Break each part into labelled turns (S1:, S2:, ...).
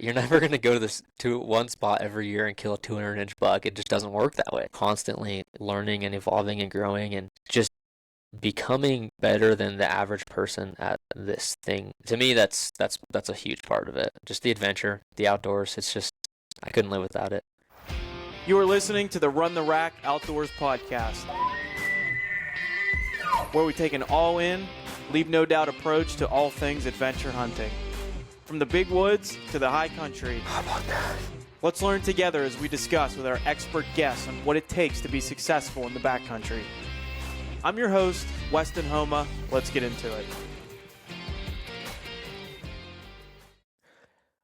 S1: You're never going to go to one spot every year and kill a 200-inch buck. It just doesn't work that way. Constantly learning and evolving and growing and just becoming better than the average person at this thing. To me, that's a huge part of it. Just the adventure, the outdoors. It's just I couldn't live without it.
S2: You are listening to the Run the Rack Outdoors podcast, where we take an all-in, leave no doubt approach to all things adventure hunting. From the big woods to the high country.
S1: How about that?
S2: Let's learn together as we discuss with our expert guests on what it takes to be successful in the backcountry. I'm your host, Weston Homa. Let's get into it.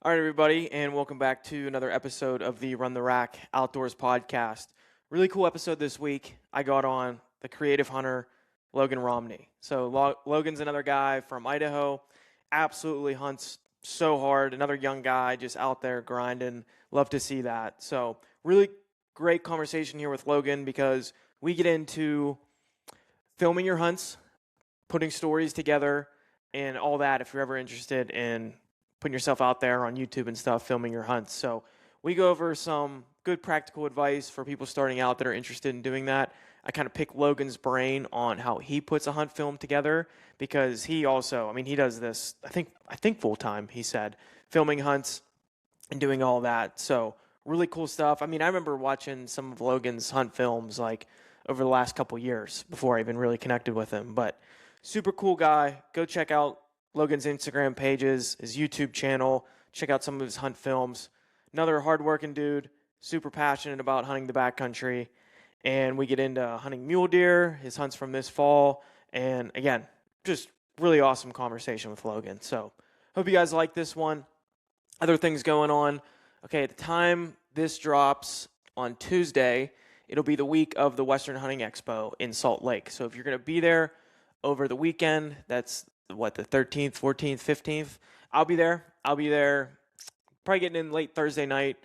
S2: All right, everybody, and welcome back to another episode of the Run the Rack Outdoors podcast. Really cool episode this week. I got on the creative hunter, Logan Romney. So Logan's another guy from Idaho, absolutely hunts so hard. Another young guy just out there grinding. Love to see that. So really great conversation here with Logan because we get into filming your hunts, putting stories together, and all that if you're ever interested in putting yourself out there on YouTube and stuff, filming your hunts. So we go over some good practical advice for people starting out that are interested in doing that. I kind of pick Logan's brain on how he puts a hunt film together because he also, he does this, I think full time, he said, filming hunts and doing all that. So really cool stuff. I remember watching some of Logan's hunt films like over the last couple years before I even really connected with him, but super cool guy. Go check out Logan's Instagram pages, his YouTube channel, check out some of his hunt films. Another hardworking dude, super passionate about hunting the backcountry. And we get into hunting mule deer, his hunts from this fall. And again, just really awesome conversation with Logan. So hope you guys like this one. Other things going on. Okay, at the time this drops on Tuesday, it'll be the week of the Western Hunting Expo in Salt Lake. So if you're going to be there over the weekend, that's the 13th, 14th, 15th, I'll be there. Probably getting in late Thursday night.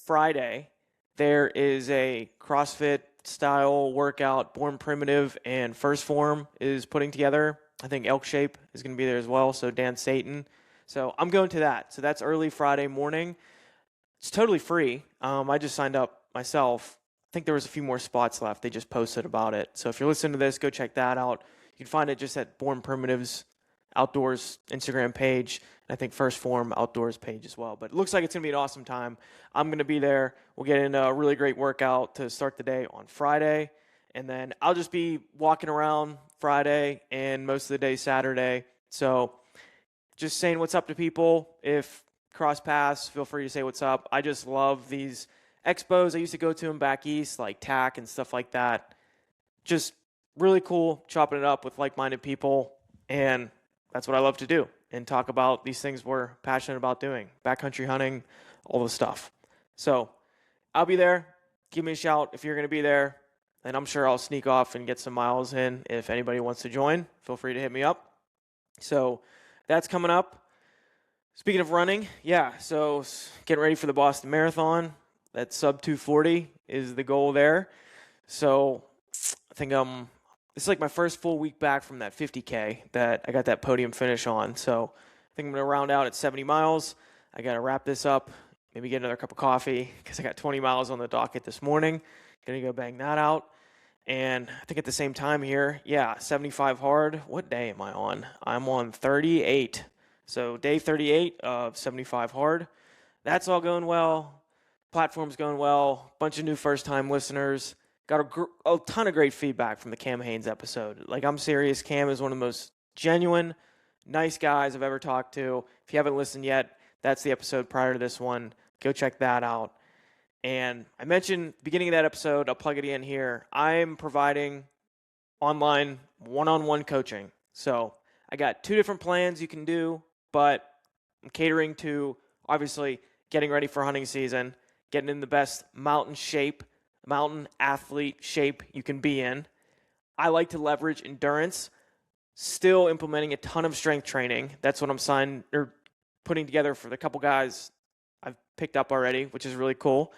S2: Friday, there is a CrossFit style workout Born Primitive and First Form is putting together. I think Elk Shape is going to be there as well, so Dan Satan. So I'm going to that. So that's early Friday morning. It's totally free. I just signed up myself. I think there was a few more spots left. They just posted about it. So if you're listening to this, go check that out. You can find it just at Born Primitive's Outdoors Instagram page, and I think First Form Outdoors page as well. But it looks like it's going to be an awesome time. I'm going to be there. We'll get in a really great workout to start the day on Friday, and then I'll just be walking around Friday and most of the day Saturday. So just saying what's up to people. If cross paths, feel free to say what's up. I just love these expos. I used to go to them back east, like TAC and stuff like that. Just really cool chopping it up with like-minded people, and that's what I love to do and talk about these things we're passionate about doing. Backcountry hunting, all the stuff. So I'll be there. Give me a shout if you're going to be there. And I'm sure I'll sneak off and get some miles in. If anybody wants to join, feel free to hit me up. So that's coming up. Speaking of running, so getting ready for the Boston Marathon. That sub 240 is the goal there. So I think it's like my first full week back from that 50K that I got that podium finish on. So I think I'm going to round out at 70 miles. I got to wrap this up, maybe get another cup of coffee because I got 20 miles on the docket this morning. Going to go bang that out. And I think at the same time here, 75 hard. What day am I on? I'm on 38. So day 38 of 75 hard. That's all going well. Platform's going well. Bunch of new first-time listeners. Got a ton of great feedback from the Cam Haynes episode. Like, I'm serious. Cam is one of the most genuine, nice guys I've ever talked to. If you haven't listened yet, that's the episode prior to this one. Go check that out. And I mentioned beginning of that episode, I'll plug it in here. I'm providing online one-on-one coaching. So I got 2 different plans you can do, but I'm catering to, obviously, getting ready for hunting season, getting in the best mountain athlete shape you can be in. I like to leverage endurance, still implementing a ton of strength training. That's what I'm putting together for the couple guys I've picked up already, which is really cool.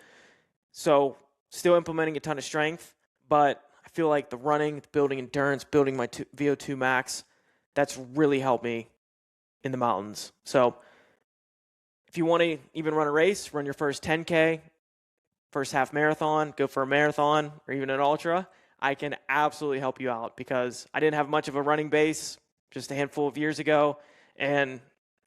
S2: So still implementing a ton of strength, but I feel like the running, building endurance, building my VO2 max, that's really helped me in the mountains. So If you want to even run a race, run your first 10K, first half marathon, go for a marathon or even an ultra, I can absolutely help you out because I didn't have much of a running base just a handful of years ago, and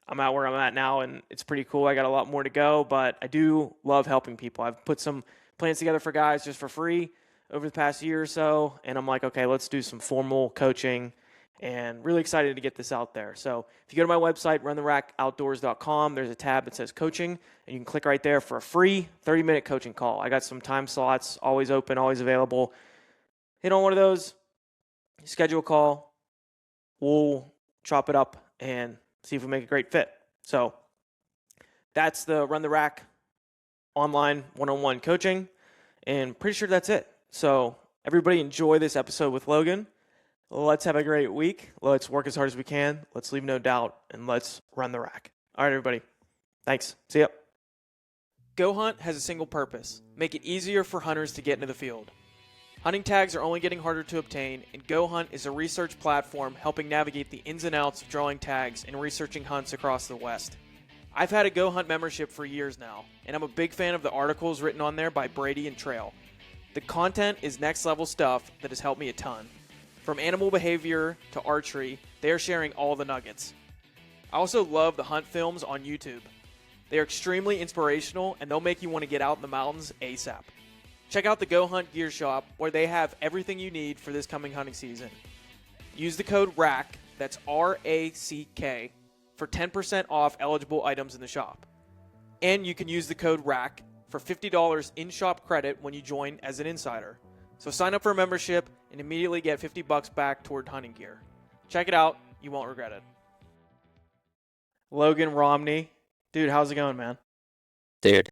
S2: I'm at where I'm at now, and it's pretty cool. I got a lot more to go, but I do love helping people. I've put some plans together for guys just for free over the past year or so, and I'm like, okay, let's do some formal coaching, and really excited to get this out there. So if you go to my website, runtherackoutdoors.com, there's a tab that says coaching, and you can click right there for a free 30-minute coaching call. I got some time slots, always open, always available. Hit on one of those, schedule a call, we'll chop it up and see if we make a great fit. So that's the Run the Rack online one-on-one coaching, and pretty sure that's it. So everybody enjoy this episode with Logan. Let's have a great week. Let's work as hard as we can. Let's leave no doubt, and let's run the rack. All right, everybody. Thanks. See ya. Go Hunt has a single purpose: make it easier for hunters to get into the field. Hunting tags are only getting harder to obtain, and Go Hunt is a research platform helping navigate the ins and outs of drawing tags and researching hunts across the West. I've had a Go Hunt membership for years now, and I'm a big fan of the articles written on there by Brady and Trail. The content is next level stuff that has helped me a ton. From animal behavior to archery, they are sharing all the nuggets. I also love the hunt films on YouTube. They are extremely inspirational, and they'll make you want to get out in the mountains ASAP. Check out the Go Hunt Gear Shop, where they have everything you need for this coming hunting season. Use the code RACK, that's R-A-C-K, for 10% off eligible items in the shop. And you can use the code RACK for $50 in-shop credit when you join as an insider. So sign up for a membership and immediately get $50 back toward hunting gear. Check it out. You won't regret it. Logan Romney. Dude, how's it going, man?
S1: Dude,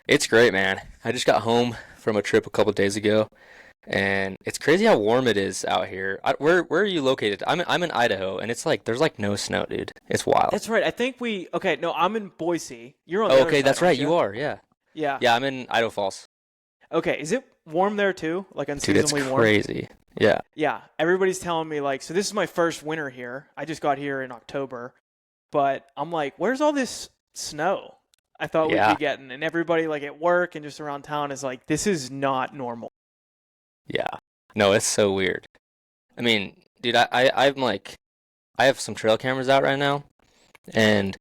S1: it's great, man. I just got home from a trip a couple days ago, and it's crazy how warm it is out here. Where are you located? I'm in Idaho, and it's like there's like no snow, dude. It's wild.
S2: That's right. I think I'm in Boise. You're on the
S1: Oh,
S2: other
S1: okay,
S2: side,
S1: that's right.
S2: aren't
S1: You are, yeah.
S2: Yeah.
S1: Yeah, I'm in Idaho Falls.
S2: Okay, is it warm there too? Like
S1: Dude, it's
S2: unseasonably warm?
S1: crazy. Yeah.
S2: Yeah, everybody's telling me so this is my first winter here. I just got here in October, but I'm like, where's all this snow I thought we'd be getting? And everybody at work and just around town is like, this is not normal.
S1: Yeah. No, it's so weird. I mean, dude, I'm like, I have some trail cameras out right now, and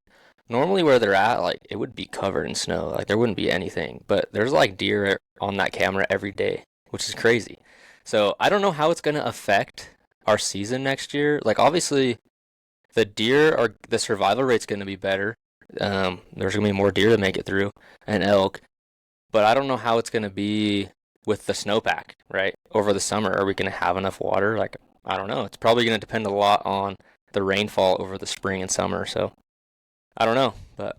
S1: normally where they're at, it would be covered in snow. There wouldn't be anything, but there's deer on that camera every day, which is crazy. So I don't know how it's going to affect our season next year. Obviously, the survival rate's going to be better. There's going to be more deer to make it through, and elk. But I don't know how it's going to be with the snowpack, right? Over the summer, are we going to have enough water? I don't know. It's probably going to depend a lot on the rainfall over the spring and summer. So I don't know, but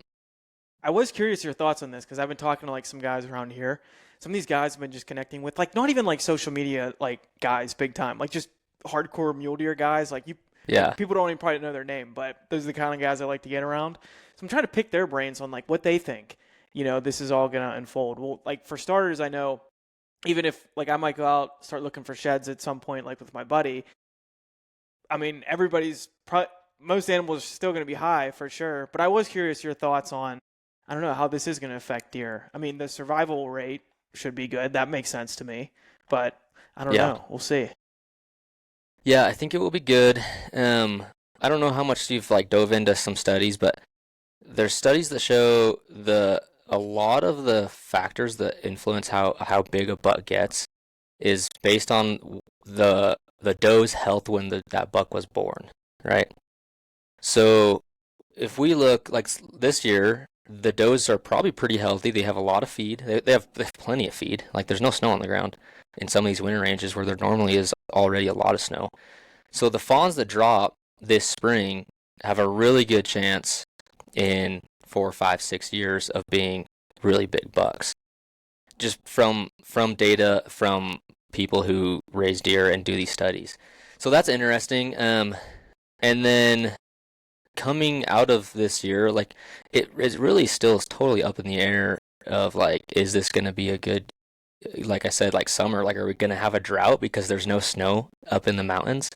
S2: I was curious your thoughts on this because I've been talking to some guys around here. Some of these guys have been just connecting with not even social media guys big time, just hardcore mule deer guys. People don't even probably know their name, but those are the kind of guys I like to get around. So I'm trying to pick their brains on what they think this is all gonna unfold. Well, for starters, I know even if I might go out start looking for sheds at some point with my buddy. I mean, most animals are still going to be high for sure, but I was curious your thoughts on, I don't know, how this is going to affect deer. I mean, the survival rate should be good. That makes sense to me, but I don't know. We'll see.
S1: Yeah, I think it will be good. I don't know how much you've dove into some studies, but there's studies that show a lot of the factors that influence how big a buck gets is based on the doe's health when that buck was born, right? So if we look this year, the does are probably pretty healthy. They have a lot of feed. They have plenty of feed. There's no snow on the ground in some of these winter ranges where there normally is already a lot of snow. So the fawns that drop this spring have a really good chance in 4, 5, 6 years of being really big bucks. Just from data from people who raise deer and do these studies. So that's interesting. And then coming out of this year, it really still is totally up in the air of is this going to be a good, I said, summer? Are we going to have a drought because there's no snow up in the mountains?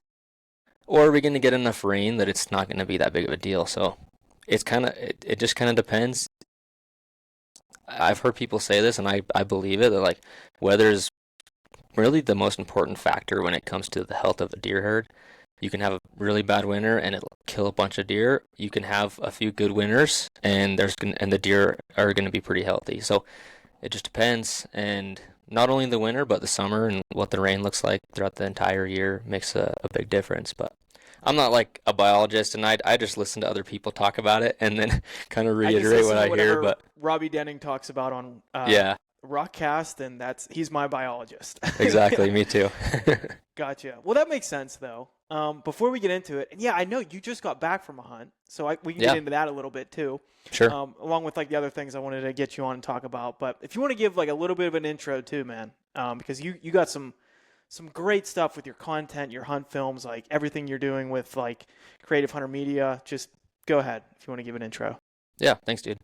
S1: Or are we going to get enough rain that it's not going to be that big of a deal? So it's it just kind of depends. I've heard people say this, and I believe it, that like weather is really the most important factor when it comes to the health of a deer herd. You can have a really bad winter and it'll kill a bunch of deer. You can have a few good winters and the deer are going to be pretty healthy. So it just depends, and not only the winter but the summer and what the rain looks like throughout the entire year makes a big difference. But I'm not like a biologist, and I just listen to other people talk about it and then kind of
S2: I just
S1: reiterate
S2: listen
S1: what
S2: to
S1: I hear.
S2: whatever
S1: But
S2: Robbie Denning talks about on
S1: yeah,
S2: Rockcast, and he's my biologist.
S1: exactly. Me too.
S2: Gotcha. Well, that makes sense, though. Before we get into it, and yeah, I know you just got back from a hunt, so we can
S1: Yeah,
S2: get into that a little bit too,
S1: sure.
S2: along with like the other things I wanted to get you on and talk about. But if you want to give like a little bit of an intro too, man, because you got some great stuff with your content, your hunt films, like everything you're doing with like Creative Hunter Media. Just go ahead if you want to give an intro.
S1: Yeah, thanks, dude.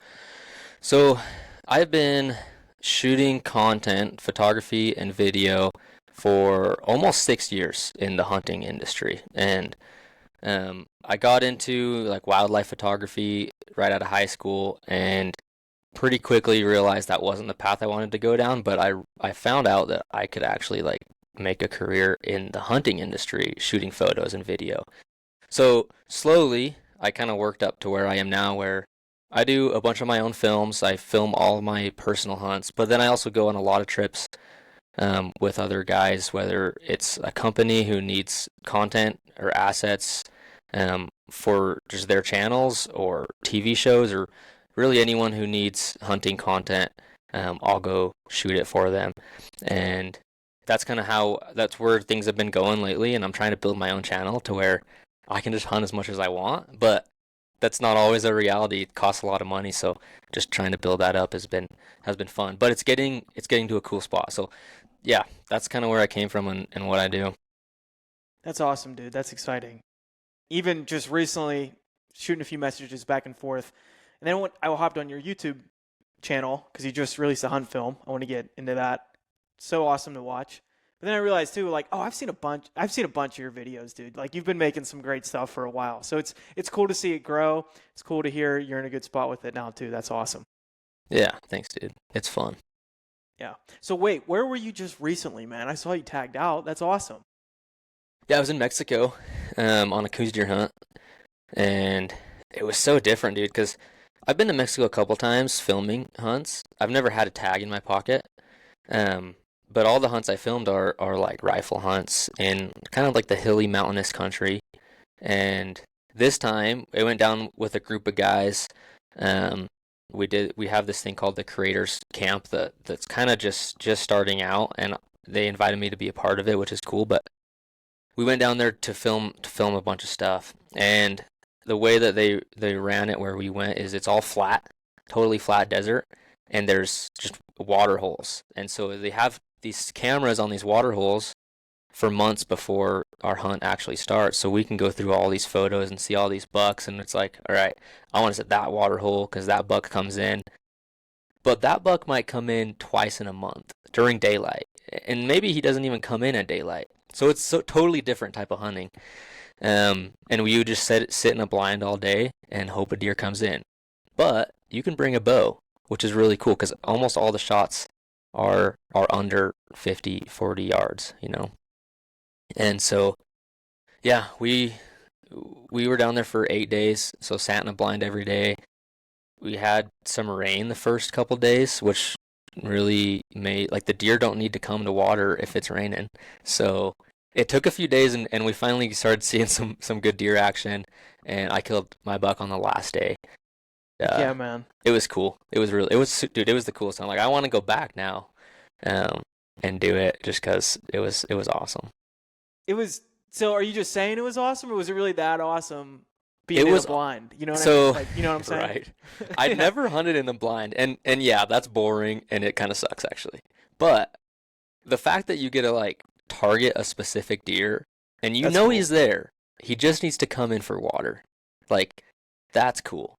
S1: So I've been shooting content, photography, and video for almost 6 years in the hunting industry. And I got into like wildlife photography right out of high school and pretty quickly realized that wasn't the path I wanted to go down, but I found out that I could actually like make a career in the hunting industry shooting photos and video. So slowly I kind of worked up to where I am now, where I do a bunch of my own films. I film all of my personal hunts, but then I also go on a lot of trips with other guys, whether it's a company who needs content or assets for just their channels or TV shows, or really anyone who needs hunting content. I'll go shoot it for them. And that's where things have been going lately. And I'm trying to build my own channel to where I can just hunt as much as I want, but that's not always a reality. It costs a lot of money, so just trying to build that up has been fun. But it's getting to a cool spot. So yeah, that's kind of where I came from and what I do.
S2: That's awesome, dude. That's exciting. Even just recently, shooting a few messages back and forth, and then I hopped on your YouTube channel because you just released a hunt film. I want to get into that. So awesome to watch. But then I realized too, like, oh, I've seen a bunch of your videos, dude. Like, you've been making some great stuff for a while. So it's cool to see it grow. It's cool to hear you're in a good spot with it now too. That's awesome.
S1: Yeah, thanks, dude. It's fun.
S2: Yeah. So wait, where were you just recently, man? I saw you tagged out. That's awesome.
S1: Yeah, I was in Mexico on a coos deer hunt, and it was so different, dude, because I've been to Mexico a couple times filming hunts. I've never had a tag in my pocket. But all the hunts I filmed are like rifle hunts in kind of like the hilly mountainous country. And this time it went down with a group of guys. We have this thing called the Creators Camp that's kind of just starting out, and they invited me to be a part of it, which is cool. But we went down there to film a bunch of stuff. And the way that they ran it where we went is it's all flat, totally flat desert, and there's just water holes. And so they have these cameras on these water holes for months before our hunt actually starts, so we can go through all these photos and see all these bucks. And it's like, all right, I want to set that water hole because that buck comes in, but that buck might come in twice in a month during daylight, and maybe he doesn't even come in at daylight. So it's so totally different type of hunting. And we would just sit in a blind all day and hope a deer comes in. But you can bring a bow, which is really cool because almost all the shots are under 40 yards, you know. And so yeah, we were down there for 8 days, so sat in a blind every day. We had some rain the first couple days, which really made like the deer don't need to come to water if it's raining. So it took a few days, and we finally started seeing some good deer action, and I killed my buck on the last day.
S2: Yeah, man.
S1: It was cool. Dude, it was the coolest time. Like, I want to go back now, and do it just because it was awesome.
S2: It was. So are you just saying it was awesome, or was it really that awesome
S1: It
S2: being in
S1: was
S2: a blind? You know what I
S1: so
S2: mean? Like, you know what I'm saying?
S1: right. I'd never hunted in the blind, and yeah, that's boring, and it kind of sucks actually. But the fact that you get to like target a specific deer, and
S2: That's cool.
S1: he's there, he just needs to come in for water, like that's cool.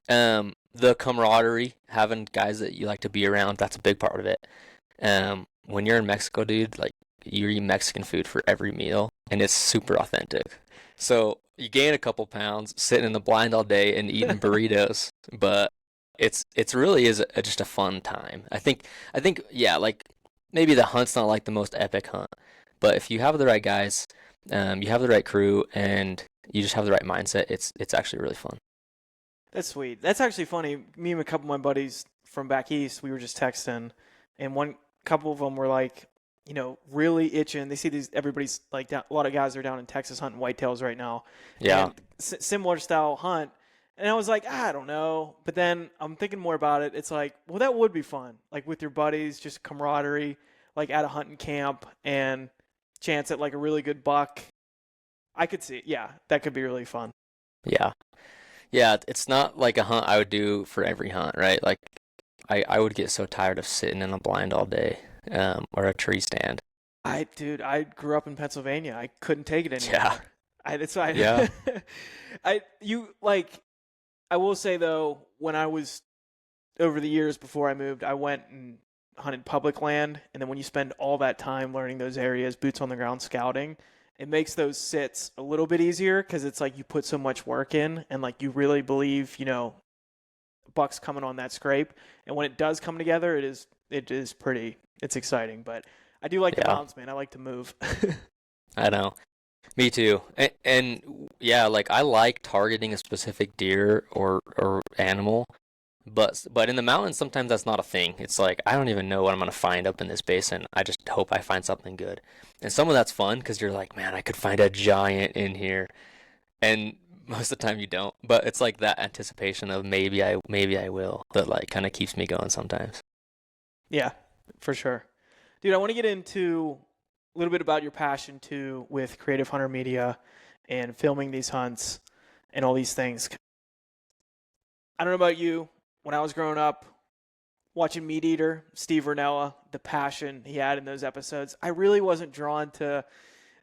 S1: The camaraderie, having guys that you like to be around, that's a big part of it. When you're in Mexico, dude, like you eat Mexican food for every meal, and it's super authentic. So you gain a couple pounds sitting in the blind all day and eating burritos, but it's really is just a fun time. I think yeah, like maybe the hunt's not like the most epic hunt, but if you have the right guys, you have the right crew, and you just have the right mindset, it's actually really fun.
S2: That's sweet. That's actually funny. Me and a couple of my buddies from back east, we were just texting, and one couple of them were like, really itching. They see these everybody's like down, a lot of guys are down in Texas hunting whitetails right now,
S1: Yeah,
S2: and similar style hunt. And I was like, I don't know. But then I'm thinking more about it. It's like, well, that would be fun, like with your buddies, just camaraderie, like at a hunting camp and chance at like a really good buck. I could see, yeah, that could be really fun.
S1: yeah, yeah. It's not like a hunt I would do for every hunt, right? Like I would get so tired of sitting in a blind all day, or a tree stand.
S2: Dude, I grew up in Pennsylvania. I couldn't take it
S1: Yeah,
S2: anymore. That's why
S1: yeah,
S2: you like. I will say though, when I was over the years before I moved, I went and hunted public land, and then when you spend all that time learning those areas, boots on the ground scouting, it makes those sits a little bit easier because it's like you put so much work in, and like you really believe, bucks coming on that scrape, and when it does come together, it is pretty, it's exciting. But I do like the
S1: yeah.
S2: mountains, man. I like to move.
S1: I know. Me too. And yeah, like I like targeting a specific deer or animal, but in the mountains sometimes that's not a thing. It's like I don't even know what I'm gonna find up in this basin. I just hope I find something good. And some of that's fun because you're like, man, I could find a giant in here. And most of the time you don't. But it's like that anticipation of maybe I will that like kind of keeps me going sometimes.
S2: Yeah, for sure. Dude, I want to get into a little bit about your passion too with Creative Hunter Media and filming these hunts and all these things. I don't know about you. When I was growing up, watching Meat Eater, Steve Rinella, the passion he had in those episodes, I really wasn't drawn to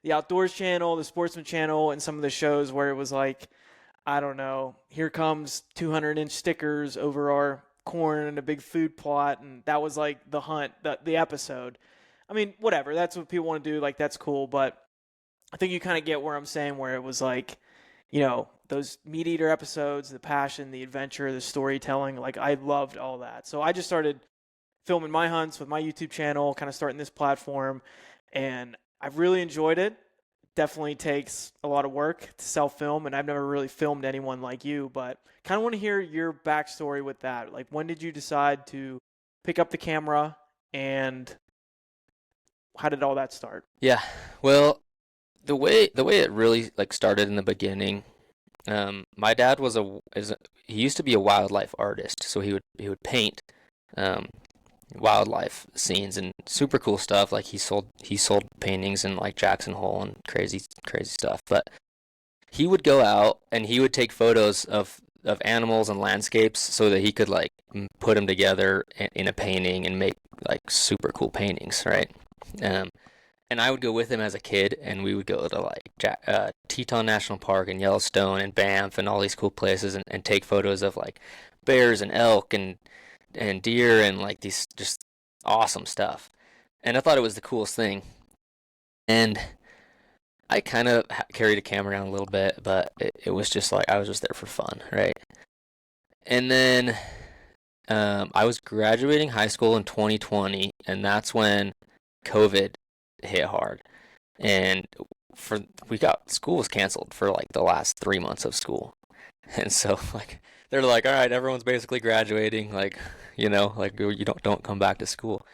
S2: the Outdoors Channel, the Sportsman Channel, and some of the shows where it was like, I don't know, here comes 200-inch stickers over our corn and a big food plot, and that was like the hunt, the episode. I mean, whatever. That's what people want to do. Like, that's cool. But I think you kind of get where I'm saying, where it was like, those Meat Eater episodes, the passion, the adventure, the storytelling. Like, I loved all that. So I just started filming my hunts with my YouTube channel, kind of starting this platform, and I've really enjoyed it. Definitely takes a lot of work to self-film, and I've never really filmed anyone like you, but kind of want to hear your backstory with that. Like, when did you decide to pick up the camera, and how did all that start?
S1: Yeah. Well, the way it really like started in the beginning, my dad he used to be a wildlife artist, so he would paint um wildlife scenes and super cool stuff. Like he sold paintings in like Jackson Hole and crazy stuff. But he would go out and he would take photos of animals and landscapes so that he could like put them together in a painting and make like super cool paintings, right? Um, and I would go with him as a kid, and we would go to like Teton National Park and Yellowstone and Banff and all these cool places, and take photos of like bears and elk and deer and like these just awesome stuff. And I thought it was the coolest thing. And I kind of carried a camera around a little bit, but it was just like I was just there for fun, right? And then I was graduating high school in 2020, and that's when COVID hit hard. And for we got school was canceled for like the last 3 months of school. And so like they're like, all right, everyone's basically graduating, like, like you don't come back to school.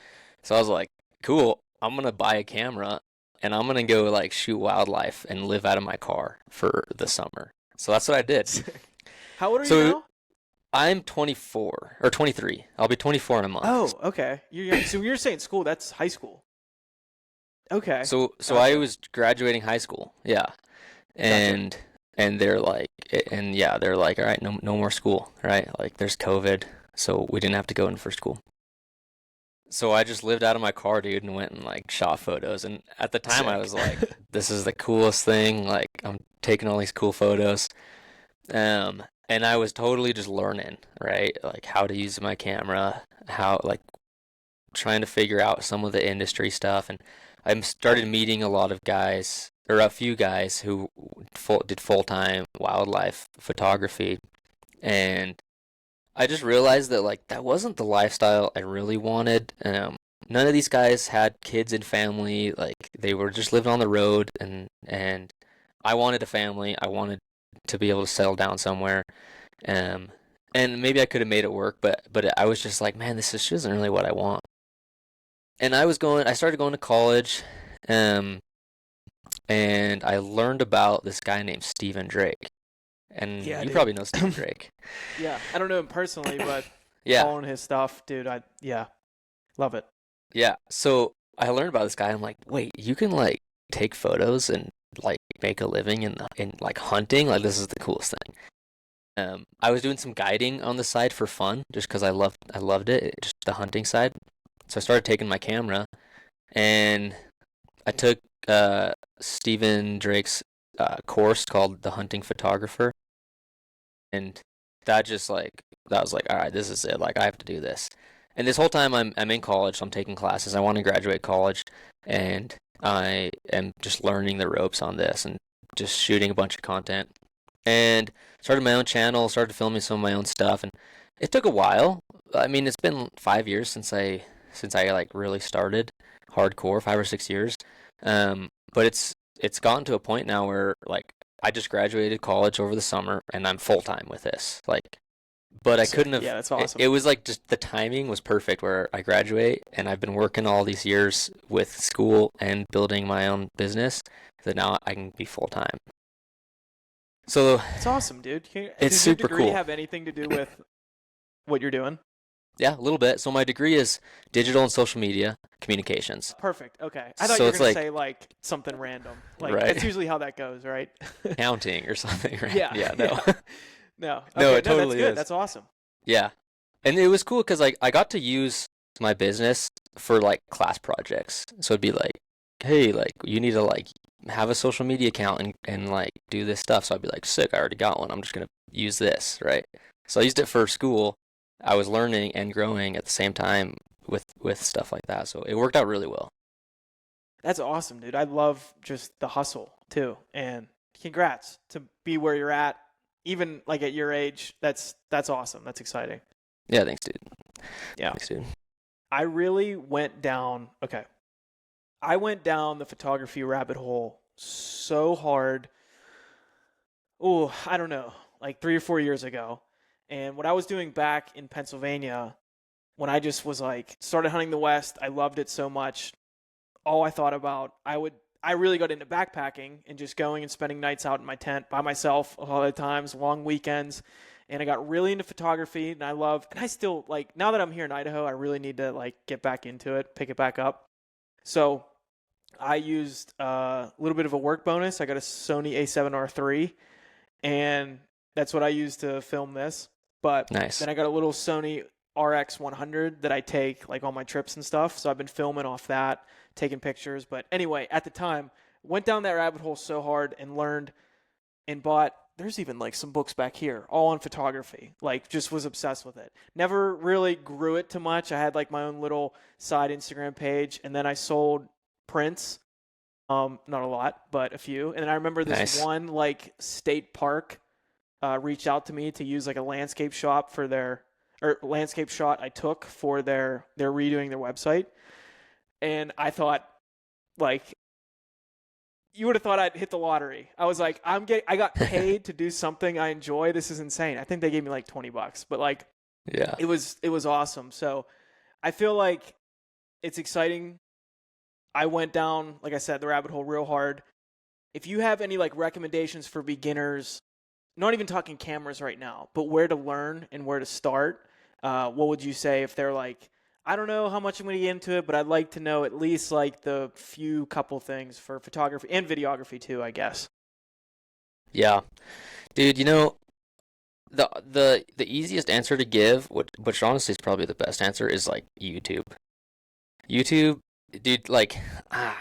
S1: So I was like, cool, I'm gonna buy a camera and I'm gonna go like shoot wildlife and live out of my car for the summer. So that's what I did.
S2: How old are you
S1: So
S2: now?
S1: I'm 24 or 23. I'll be 24 in a month.
S2: Oh, okay. So you're saying school, that's high school. Okay.
S1: So I
S2: Gotcha.
S1: was graduating high school. Yeah.
S2: Gotcha.
S1: And they're like and yeah, they're like, all right, no more school, right? Like there's COVID, so we didn't have to go in for school. So I just lived out of my car, dude, and went and like shot photos. And at the time I
S2: Sick.
S1: was like, this is the coolest thing. Like I'm taking all these cool photos. And I was totally just learning, right? Like how to use my camera, how like trying to figure out some of the industry stuff. And I started meeting a lot of guys, or a few guys who did full-time wildlife photography. And I just realized that like that wasn't the lifestyle I really wanted. None of these guys had kids and family. Like they were just living on the road, and I wanted a family. I wanted to be able to settle down somewhere. Um, and maybe I could have made it work, but I was just like, man, this just isn't really what I want. And I started going to college, um, and I learned about this guy named Stephen Drake. And
S2: Yeah,
S1: you
S2: dude.
S1: probably know Stephen Drake.
S2: Yeah, I don't know him personally, but
S1: Yeah,
S2: following his stuff, dude, yeah, love it.
S1: yeah. So I learned about this guy. I'm like, wait, you can like take photos and like make a living in like hunting? Like this is the coolest thing. I was doing some guiding on the side for fun, just because I loved it, just the hunting side. So I started taking my camera, and I took Stephen Drake's course called the Hunting Photographer, and that just like that was like, all right, this is it. Like I have to do this. And this whole time I'm in college, so I'm taking classes. I want to graduate college, and I am just learning the ropes on this and just shooting a bunch of content. And started my own channel, started filming some of my own stuff, and it took a while. I mean, it's been 5 years since I like really started hardcore, 5 or 6 years. But it's gotten to a point now where like I just graduated college over the summer and I'm full time with this. Like, but I couldn't
S2: Sick.
S1: have.
S2: Yeah, that's
S1: It
S2: awesome.
S1: was like just the timing was perfect where I graduate and I've been working all these years with school and building my own business that now I can be full time. So
S2: It's awesome, dude.
S1: it's
S2: Does your
S1: super
S2: degree
S1: cool.
S2: have anything to do with what you're doing?
S1: Yeah, a little bit. So my degree is digital and social media communications.
S2: Perfect. Okay. I thought you
S1: So
S2: were
S1: it's
S2: gonna
S1: like,
S2: say like something random. Like that's
S1: right,
S2: usually how that goes, right?
S1: counting or something, right?
S2: Yeah.
S1: Yeah, no.
S2: Yeah. No.
S1: No,
S2: Okay.
S1: it
S2: No, that's
S1: totally
S2: good.
S1: is.
S2: That's awesome.
S1: Yeah. And it was cool because like I got to use my business for like class projects. So it'd be like, hey, like you need to like have a social media account and like do this stuff. So I'd be like, sick, I already got one. I'm just gonna use this, right? So I used it for school. I was learning and growing at the same time with stuff like that. So it worked out really well.
S2: That's awesome, dude. I love just the hustle too. And congrats to be where you're at, even like at your age. That's awesome. That's exciting.
S1: Yeah, thanks, dude.
S2: Yeah.
S1: Thanks, dude.
S2: I really went down. Okay. I went down the photography rabbit hole so hard. Oh, I don't know, like 3 or 4 years ago. And what I was doing back in Pennsylvania, when I just was like started hunting the West, I loved it so much. All I thought about, I really got into backpacking and just going and spending nights out in my tent by myself a lot of times, long weekends. And I got really into photography and and I still like, now that I'm here in Idaho, I really need to like get back into it, pick it back up. So I used a little bit of a work bonus. I got a Sony A7R III, and that's what I used to film this. But
S1: Nice.
S2: then I got a little Sony RX100 that I take like on my trips and stuff. So I've been filming off that, taking pictures. But anyway, at the time, went down that rabbit hole so hard and learned and bought. There's even like some books back here, all on photography. Like, just was obsessed with it. Never really grew it too much. I had like my own little side Instagram page, and then I sold prints. Not a lot, but a few. And then I remember this
S1: Nice.
S2: one like state park reached out to me to use like a landscape shot for their or landscape shot I took for their redoing their website. And I thought like you would have thought I'd hit the lottery. I was like, I got paid to do something I enjoy. This is insane. I think they gave me like $20, but like
S1: Yeah.
S2: it was awesome. So I feel like it's exciting. I went down, like I said, the rabbit hole real hard. If you have any like recommendations for beginners, not even talking cameras right now, but where to learn and where to start, what would you say if they're like, I don't know how much I'm going to get into it, but I'd like to know at least like the few couple things for photography and videography too, I guess.
S1: Yeah. Dude, the easiest answer to give, which honestly is probably the best answer, is like YouTube. YouTube, dude, like,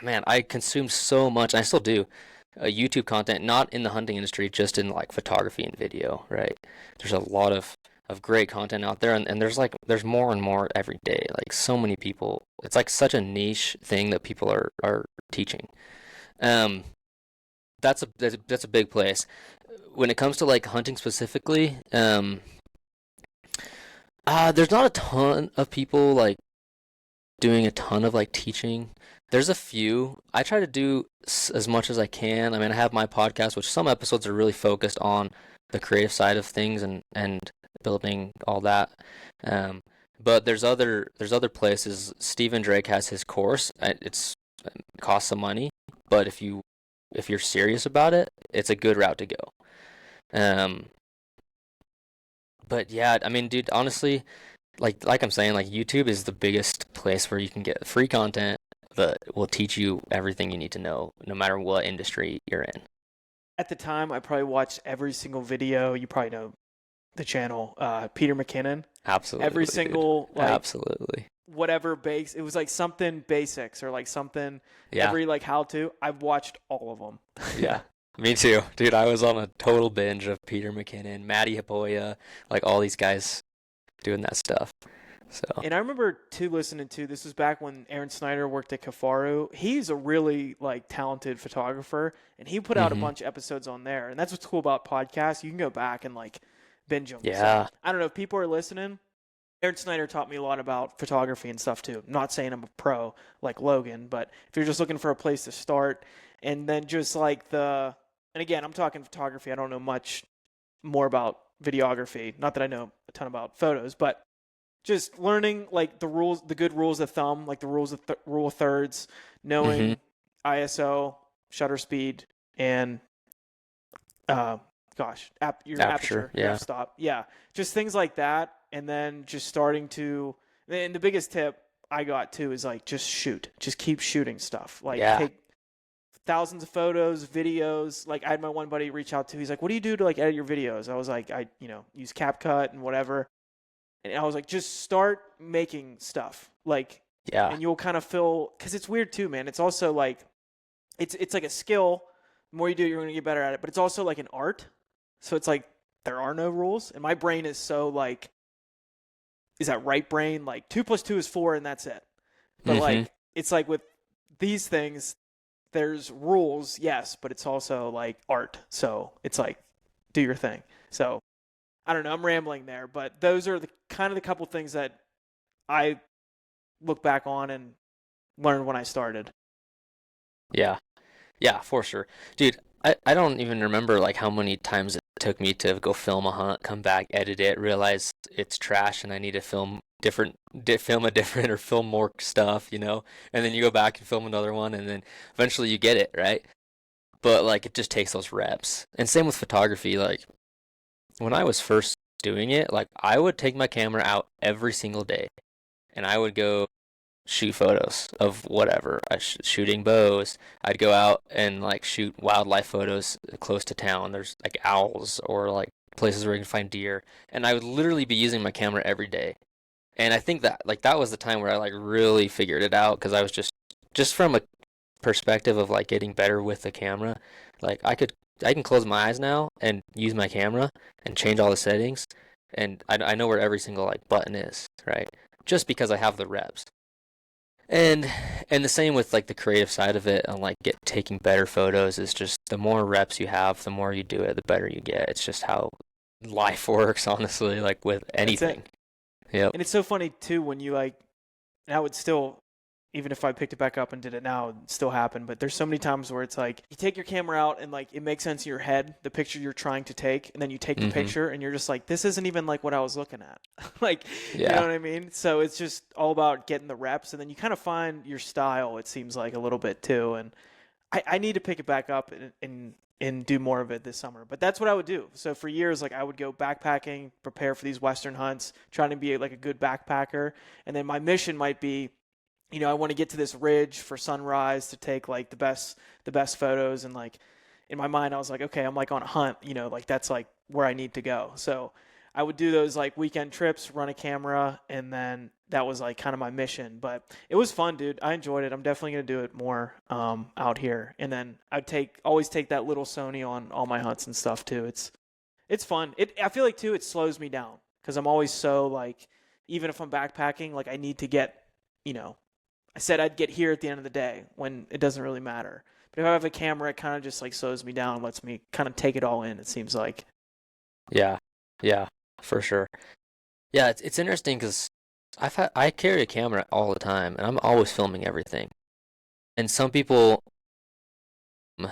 S1: man, I consume so much, and I still do, YouTube content, not in the hunting industry, just in like photography and video, right? There's a lot of great content out there, and there's more and more every day. Like so many people, it's like such a niche thing that people are teaching. Um, that's a big place. When it comes to like hunting specifically, There's not a ton of people like doing a ton of like teaching. There's a few. I try to do as much as I can. I mean, I have my podcast, which some episodes are really focused on the creative side of things and building all that. Um, but there's other places. Stephen Drake has his course. It costs some money, but if you're serious about it, it's a good route to go. Um, but yeah, I mean, dude, honestly, like I'm saying, like YouTube is the biggest place where you can get free content that will teach you everything you need to know, no matter what industry you're in.
S2: At the time, I probably watched every single video. You probably know the channel, Peter McKinnon. Every
S1: Absolutely, dude.
S2: single like
S1: Absolutely.
S2: whatever base, it was like something basics or like something
S1: Yeah.
S2: every like how to. I've watched all of them.
S1: Yeah. Me too. Dude, I was on a total binge of Peter McKinnon, Matty Hapoya, like all these guys doing that stuff. So,
S2: And I remember too listening to this was back when Aaron Snyder worked at Kafaru. He's a really like talented photographer, and he put out a
S1: hmm
S2: bunch of episodes on there. And that's what's cool about podcasts. You can go back and like binge them. So
S1: yeah.
S2: I don't know if people are listening. Aaron Snyder taught me a lot about photography and stuff too. I'm not saying I'm a pro like Logan, but if you're just looking for a place to start, and then just like and again, I'm talking photography. I don't know much more about videography. Not that I know a ton about photos, but just learning like the rules, the good rules of thumb, like the rule of thirds,
S1: hmm
S2: knowing ISO, shutter speed, and uh, your
S1: Aperture.
S2: aperture, your
S1: Yeah.
S2: f-stop, yeah, just things like that, and then just starting to. And the biggest tip I got too is like just keep shooting stuff, like
S1: Yeah.
S2: take thousands of photos, videos. Like I had my one buddy reach out to, he's like, "What do you do to like edit your videos?" I was like, "I use CapCut and whatever." And I was like, just start making stuff, like,
S1: Yeah.
S2: and you'll kind of feel, because it's weird too, man. It's also like, it's like a skill. The more you do it, you're gonna get better at it. But it's also like an art. So it's like there are no rules, and my brain is so like, is that right brain? Like 2 + 2 is 4, and that's it. But
S1: hmm
S2: like, it's like with these things, there's rules, yes, but it's also like art. So it's like, do your thing. So I don't know. I'm rambling there, but those are the kind of the couple things that I look back on and learned when I started.
S1: Yeah. Yeah, for sure. Dude, I don't even remember like how many times it took me to go film a hunt, come back, edit it, realize it's trash and I need to film a different or film more stuff, And then you go back and film another one and then eventually you get it, right? But like it just takes those reps. And same with photography, like when I was first doing it, like I would take my camera out every single day and I would go shoot photos of whatever. Shooting bows. I'd go out and like shoot wildlife photos close to town. There's like owls or like places where you can find deer, and I would literally be using my camera every day. And I think that like that was the time where I like really figured it out because I was just from a perspective of like getting better with the camera. Like I can close my eyes now and use my camera and change all the settings, and I know where every single like button is, right? Just because I have the reps. And and the same with like the creative side of it and like get taking better photos is just the more reps you have, the more you do it, the better you get. It's just how life works, honestly, like with
S2: That's it.
S1: anything. Yep.
S2: And it's so funny too when you like, and I would still, even if I picked it back up and did it now, it'd still happen. But there's so many times where it's like you take your camera out and like it makes sense in your head, the picture you're trying to take, and then you take the
S1: hmm
S2: picture and you're just like, this isn't even like what I was looking at. Like, you know
S1: Yeah.
S2: what I mean? So it's just all about getting the reps, and then you kind of find your style, it seems like a little bit too. And I need to pick it back up and do more of it this summer. But that's what I would do. So for years, like I would go backpacking, prepare for these Western hunts, trying to be like a good backpacker. And then my mission might be, I want to get to this ridge for sunrise to take like the best photos. And like in my mind, I was like, okay, I'm like on a hunt, like that's like where I need to go. So I would do those like weekend trips, run a camera, and then that was like kind of my mission. But it was fun, dude. I enjoyed it. I'm definitely gonna do it more out here. And then always take that little Sony on all my hunts and stuff too. It's fun. I feel like too it slows me down because I'm always so like, even if I'm backpacking, like I need to get, you know, I said I'd get here at the end of the day when it doesn't really matter. But if I have a camera, it kind of just like slows me down, lets me kind of take it all in. It seems like.
S1: Yeah. Yeah. For sure. Yeah, it's interesting because I carry a camera all the time, and I'm always filming everything. And some people, I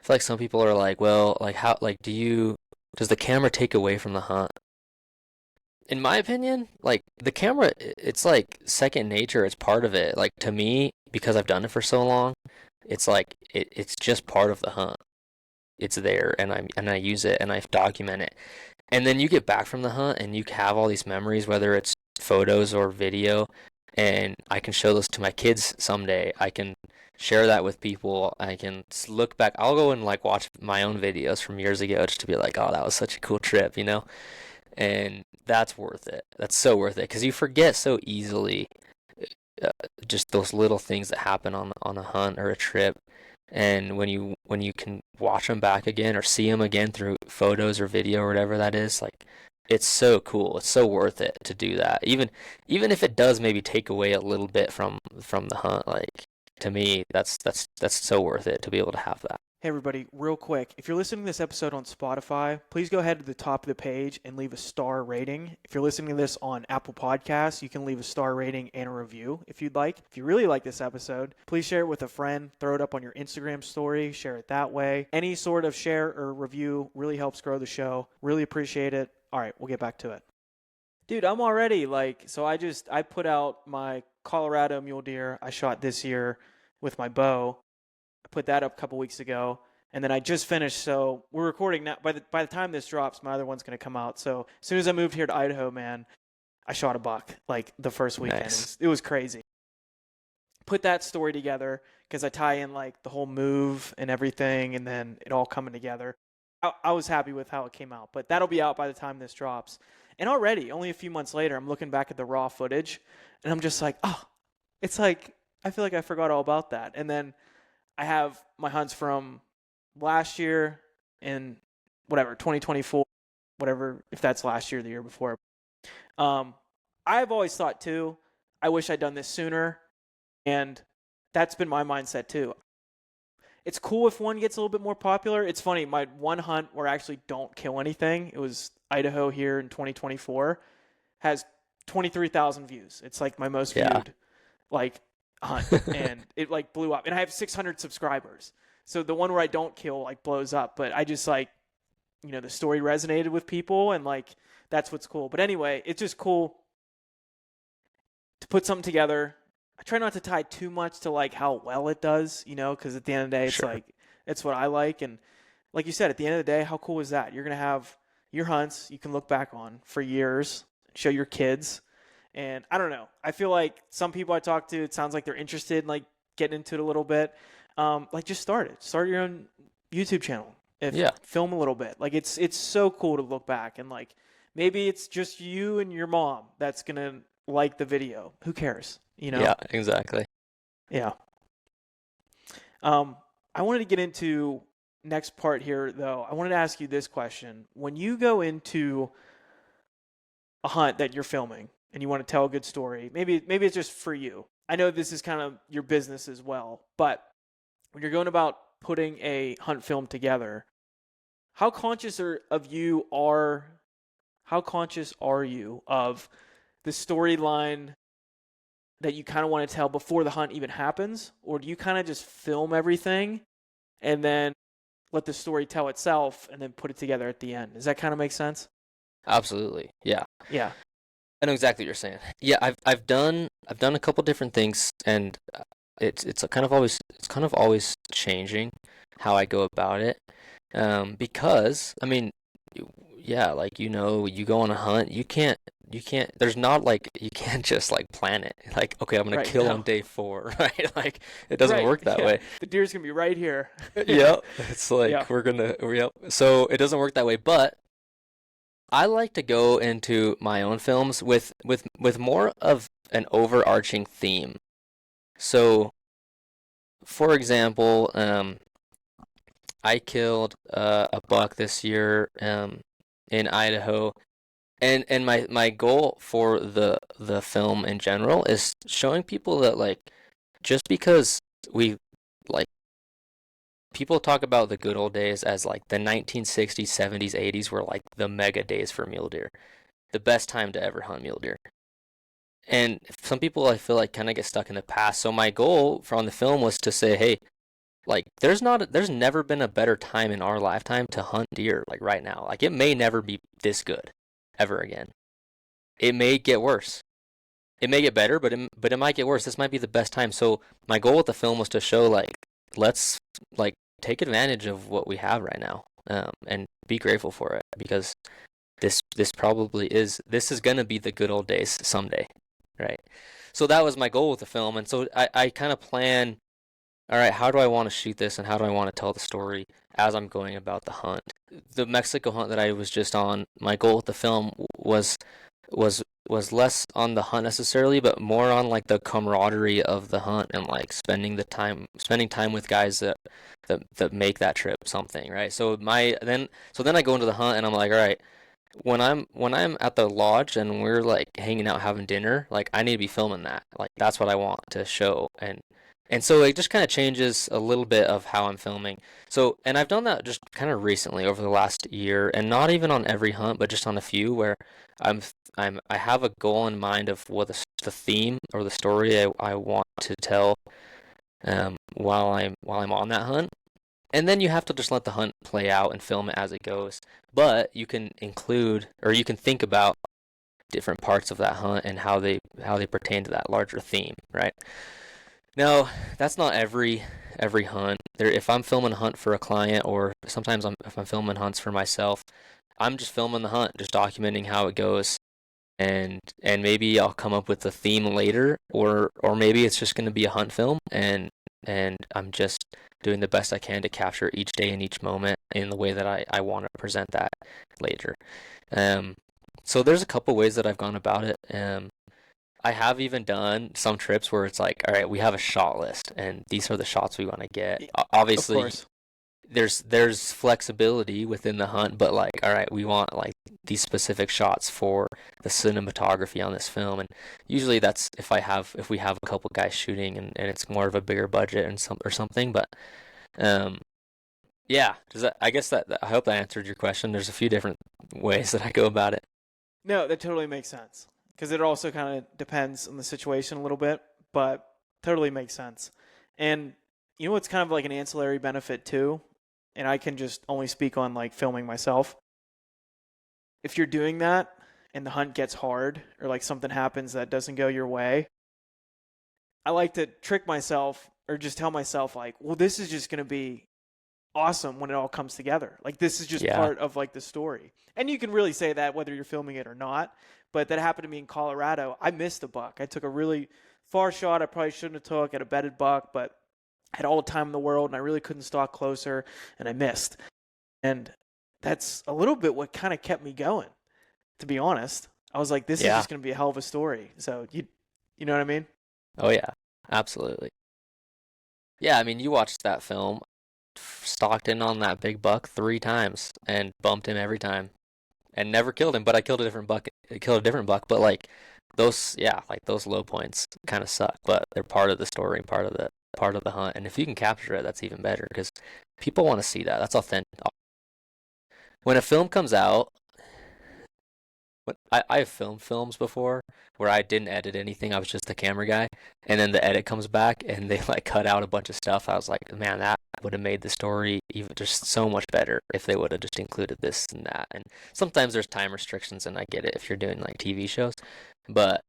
S1: feel like some people are like, well, like how, like, does the camera take away from the hunt? In my opinion, like the camera, it's like second nature. It's part of it. Like to me, because I've done it for so long, it's like it's just part of the hunt. It's there, and I use it, and I document it. And then you get back from the hunt, and you have all these memories, whether it's photos or video, and I can show those to my kids someday. I can share that with people. I can look back. I'll go and like watch my own videos from years ago just to be like, oh, that was such a cool trip, you know? And that's worth it. That's so worth it because you forget so easily uh, just those little things that happen on a hunt or a trip. And when you can watch them back again or see them again through photos or video or whatever that is, like it's so cool. It's so worth it to do that. Even if it does maybe take away a little bit from the hunt, like to me, that's so worth it to be able to have that.
S2: Hey, everybody, real quick. If you're listening to this episode on Spotify, please go ahead to the top of the page and leave a star rating. If you're listening to this on Apple Podcasts, you can leave a star rating and a review if you'd like. If you really like this episode, please share it with a friend, throw it up on your Instagram story, share it that way. Any sort of share or review really helps grow the show. Really appreciate it. All right, we'll get back to it. Dude, I'm already I put out my Colorado mule deer I shot this year with my bow. I put that up a couple weeks ago, and then I just finished. So we're recording now. By the time this drops, my other one's gonna come out. So as soon as I moved here to Idaho, man, I shot a buck like the first weekend.
S1: Nice.
S2: It was crazy. Put that story together because I tie in like the whole move and everything, and then it all coming together. I was happy with how it came out, but that'll be out by the time this drops. And already, only a few months later, I'm looking back at the raw footage, and I'm just like, oh, it's like I feel like I forgot all about that. And then I have my hunts from last year and whatever 2024, whatever if that's last year or the year before. Um, I've always thought too, I wish I'd done this sooner, and that's been my mindset too. It's cool if one gets a little bit more popular. It's funny, my one hunt where I actually don't kill anything, it was Idaho here in 2024, has 23,000 views. It's like my most
S1: Yeah.
S2: viewed like hunt, and it like blew up. And I have 600 subscribers. So the one where I don't kill like blows up, but I just like, the story resonated with people, and like that's what's cool. But anyway, it's just cool to put something together. I try not to tie too much to like how well it does, because at the end of the day, it's
S1: Sure.
S2: like it's what I like. And like you said, at the end of the day, how cool is that? You're gonna have your hunts you can look back on for years, show your kids. And I don't know. I feel like some people I talk to, it sounds like they're interested in like getting into it a little bit. Like just start it. Start your own YouTube channel. If
S1: Yeah.
S2: film a little bit. Like it's so cool to look back and like maybe it's just you and your mom that's gonna like the video. Who cares?
S1: Yeah, exactly.
S2: Yeah. I wanted to get into next part here though. I wanted to ask you this question. When you go into a hunt that you're filming and you want to tell a good story, maybe it's just for you. I know this is kind of your business as well, but when you're going about putting a hunt film together, how conscious are of you are how conscious are you of the storyline that you kind of want to tell before the hunt even happens, or do you kind of just film everything and then let the story tell itself and then put it together at the end? Does that kind of make sense?
S1: Absolutely. Yeah.
S2: Yeah.
S1: I know exactly what you're saying. Yeah, I've done a couple different things, and it's kind of always changing how I go about it. Because I mean, yeah, like you go on a hunt, you can't. There's not like you can't just like plan it. Like, okay, I'm gonna
S2: Right.
S1: kill on
S2: No.
S1: day four, right? Like it doesn't
S2: Right.
S1: work that
S2: Yeah.
S1: way.
S2: The deer's gonna be right here.
S1: Yep. It's
S2: Yeah.
S1: like yep. So it doesn't work that way, but I like to go into my own films with more of an overarching theme. So, for example, I killed a buck this year in Idaho, and my goal for the film in general is showing people that like just because we like people talk about the good old days as like the 1960s, 70s, 80s were like the mega days for mule deer. the best time to ever hunt mule deer. And some people I feel like kind of get stuck in the past. So my goal on the film was to say, hey, like there's never been a better time in our lifetime to hunt deer like right now. Like it may never be this good ever again. It may get worse. It may get better, but it might get worse. This might be the best time. So my goal with the film was to show like let's like take advantage of what we have right now, and be grateful for it because this is gonna be the good old days someday, right? So that was my goal with the film, and so I kind of plan. All right, how do I want to shoot this, and how do I want to tell the story as I'm going about the hunt? The Mexico hunt that I was just on, my goal with the film was was less on the hunt necessarily, but more on like the camaraderie of the hunt and like spending time with guys that make that trip something, right? So then I go into the hunt and I'm like, all right, when I'm at the lodge and we're like hanging out having dinner, like I need to be filming that. Like that's what I want to show. And so it just kind of changes a little bit of how I'm filming. So, and I've done that just kind of recently over the last year, and not even on every hunt, but just on a few where I'm I have a goal in mind of what the theme or the story I want to tell, while I'm on that hunt. And then you have to just let the hunt play out and film it as it goes. But you can include, or you can think about different parts of that hunt and how they pertain to that larger theme, right? Now, that's not every hunt. If I'm filming a hunt for a client, or sometimes if I'm filming hunts for myself, I'm just filming the hunt, just documenting how it goes, and maybe I'll come up with a theme later, or maybe it's just going to be a hunt film, and I'm just doing the best I can to capture each day and each moment in the way that I want to present that later. Um, so there's a couple ways that I've gone about it. I have even done some trips where it's like, all right, we have a shot list, and these are the shots we want to get.
S2: Of
S1: Obviously,
S2: course.
S1: there's flexibility within the hunt, but like, all right, we want like these specific shots for the cinematography on this film, and usually that's if we have a couple guys shooting, and it's more of a bigger budget and something. But um, yeah, I guess I hope that answered your question. There's a few different ways that I go about it.
S2: No, that totally makes sense because it also kind of depends on the situation a little bit, but totally makes sense. And you know what's kind of like an ancillary benefit too, and I can just only speak on like filming myself. If you're doing that and the hunt gets hard or like something happens that doesn't go your way, I like to trick myself or just tell myself like, well, this is just going to be awesome when it all comes together. Like this is just
S1: Yeah,
S2: part of like the story. And you can really say that whether you're filming it or not. But that happened to me in Colorado. I missed a buck. I took a really far shot I probably shouldn't have took at a bedded buck, but I had all the time in the world and I really couldn't stalk closer and I missed. And that's a little bit what kind of kept me going, to be honest. I was like, this is
S1: yeah,
S2: just going to be a hell of a story. So you know what I mean?
S1: oh yeah, absolutely. Yeah, I mean, you watched that film, stalked in on that big buck 3 times and bumped him every time and never killed him, but I killed a different buck, but like yeah, like those low points kind of suck, but they're part of the story and part of the hunt. And if you can capture it, that's even better because people want to see that. That's authentic. When a film comes out, I've filmed films before where I didn't edit anything. I was just the camera guy, and then the edit comes back and they like cut out a bunch of stuff. I was like, man, that would have made the story even just so much better if they would have just included this and that. And sometimes there's time restrictions, and I get it if you're doing like TV shows, but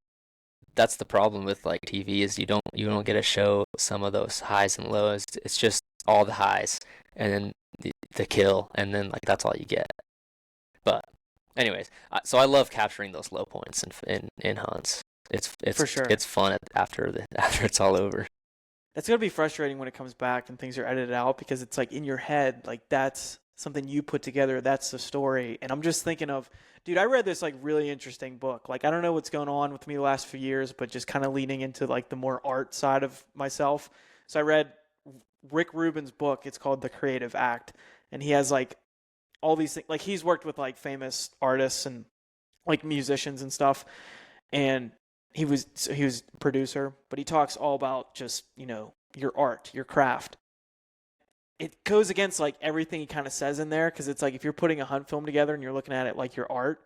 S1: that's the problem with like TV is you don't get to show some of those highs and lows. It's just all the highs and then the kill, and then like that's all you get. But anyways, so I love capturing those low points in hunts. It's
S2: For
S1: it's
S2: sure.
S1: it's fun after it's all over.
S2: That's gonna be frustrating when it comes back and things are edited out because it's like in your head, like that's something you put together, that's the story. And I'm just thinking of, dude, I read this like really interesting book. Like I don't know what's going on with me the last few years, but just kind of leaning into like the more art side of myself. So I read Rick Rubin's book. It's called The Creative Act, and he has like all these things. Like he's worked with like famous artists and like musicians and stuff, and he was a producer, but he talks all about just, your art, your craft. It goes against like everything he kind of says in there because it's like if you're putting a hunt film together and you're looking at it like your art,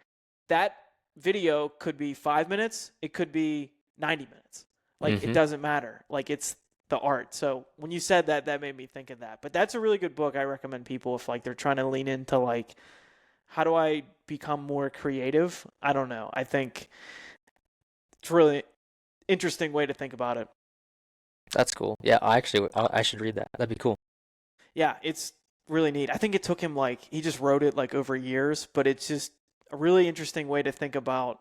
S2: that video could be 5 minutes, it could be 90 minutes. Like, it
S1: Mm-hmm.
S2: doesn't matter. Like, it's the art. So when you said that, that made me think of that. But that's a really good book. I recommend people if like they're trying to lean into like, how do I become more creative? I don't know. I think it's a really interesting way to think about it.
S1: That's cool. Yeah, I should read that. That'd be cool.
S2: Yeah, it's really neat. I think it took him like he just wrote it like over years, but it's just a really interesting way to think about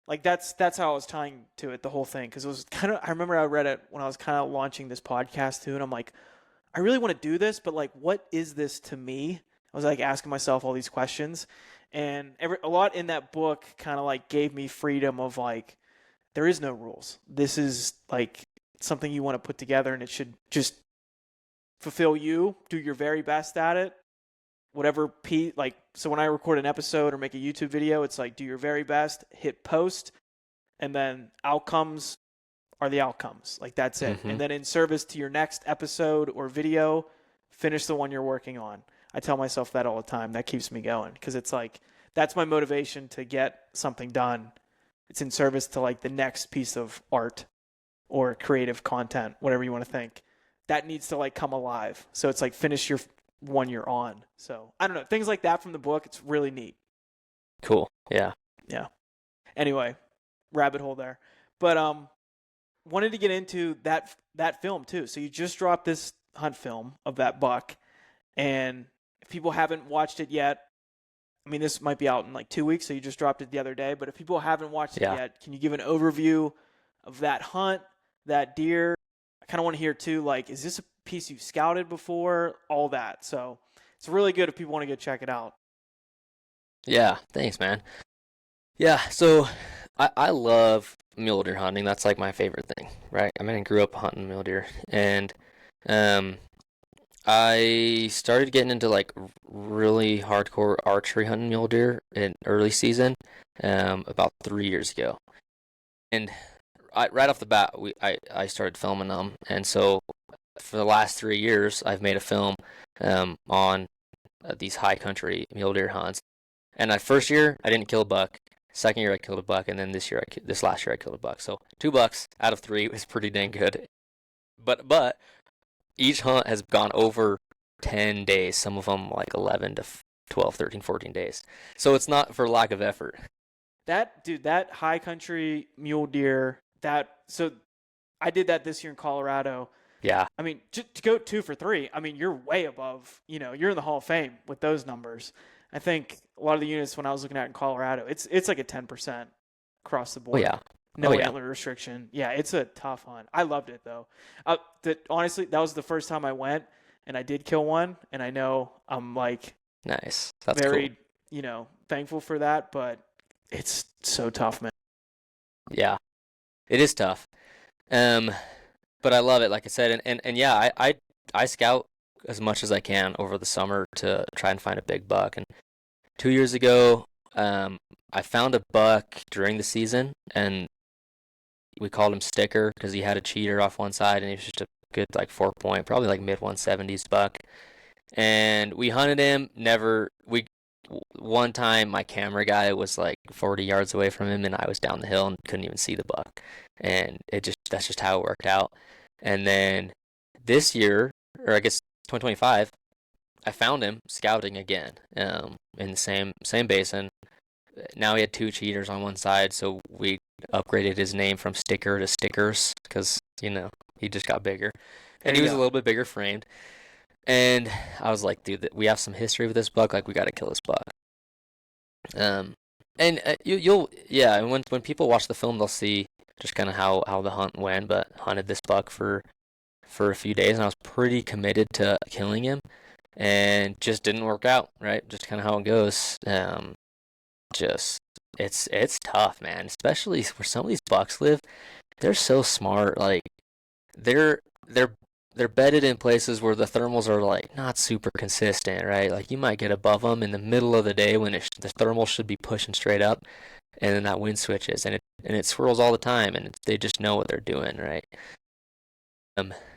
S2: like that's how I was tying to it the whole thing because it was kind of I remember I read it when I was kind of launching this podcast too and I'm like I really want to do this but like what is this to me? I was like asking myself all these questions and a lot in that book kind of like gave me freedom of like there is no rules. This is like something you want to put together and it should just fulfill you, do your very best at it. Whatever like so when I record an episode or make a YouTube video, it's like do your very best, hit post, and then outcomes are the outcomes. Like that's it.
S1: Mm-hmm.
S2: And then in service to your next episode or video, finish the one you're working on. I tell myself that all the time. That keeps me going because it's like that's my motivation to get something done. It's in service to like the next piece of art or creative content, whatever you want to think. That needs to like come alive. So it's like finish your one you're on. So I don't know. Things like that from the book. It's really neat.
S1: Cool. Yeah.
S2: Yeah. Anyway, rabbit hole there. But wanted to get into that film too. So you just dropped this hunt film of that buck. And if people haven't watched it yet, I mean this might be out in like 2 weeks, so you just dropped it the other day. But if people haven't watched it yet, can you give an overview of that hunt, that deer? I kind of want to hear too, like, is this a piece you've scouted before? All that. So it's really good if people want to go check it out.
S1: Yeah. Thanks, man. Yeah. So I love mule deer hunting. That's like my favorite thing, right? I mean, I grew up hunting mule deer, and I started getting into like really hardcore archery hunting mule deer in early season, about 3 years ago. And right off the bat, I started filming them, and so for the last 3 years, I've made a film on these high country mule deer hunts. And that first year, I didn't kill a buck. Second year, I killed a buck, and then this last year, I killed a buck. So 2 bucks out of 3 is pretty dang good. But each hunt has gone over 10 days. Some of them like 11 to 12, 13, 14 days. So it's not for lack of effort.
S2: That high country mule deer, so I did that this year in Colorado.
S1: Yeah.
S2: I mean, to go 2 for 3, I mean, you're way above, you're in the Hall of Fame with those numbers. I think a lot of the units when I was looking at in Colorado, it's like a 10% across the board.
S1: Oh, yeah.
S2: No antler restriction. Yeah, it's a tough hunt. I loved it though. Honestly, that was the first time I went and I did kill one, and I know I'm like
S1: nice. That's
S2: very,
S1: cool.
S2: Thankful for that, but it's so tough, man.
S1: Yeah. It is tough. But I love it, like I said, and yeah, I scout as much as I can over the summer to try and find a big buck. And 2 years ago, I found a buck during the season, and we called him Sticker because he had a cheater off one side, and he was just a good like 4-point, probably like mid 170s buck. And we hunted him. One time my camera guy was like 40 yards away from him, and I was down the hill and couldn't even see the buck. And that's just how it worked out. And then this year, or I guess 2025, I found him scouting again, in the same basin. Now he had 2 cheaters on one side, so we upgraded his name from Sticker to Stickers because he just got bigger, and he was a little bit bigger framed. And I was like, dude, we have some history with this buck. Like, we got to kill this buck. And when people watch the film, they'll see just kind of how the hunt went. But hunted this buck for a few days, and I was pretty committed to killing him, and just didn't work out. Right, just kind of how it goes. It's tough, man. Especially where some of these bucks live. They're so smart. Like, they're bedded in places where the thermals are like not super consistent, right? Like, you might get above them in the middle of the day when the thermal should be pushing straight up, and then that wind switches, and it swirls all the time, and they just know what they're doing, right?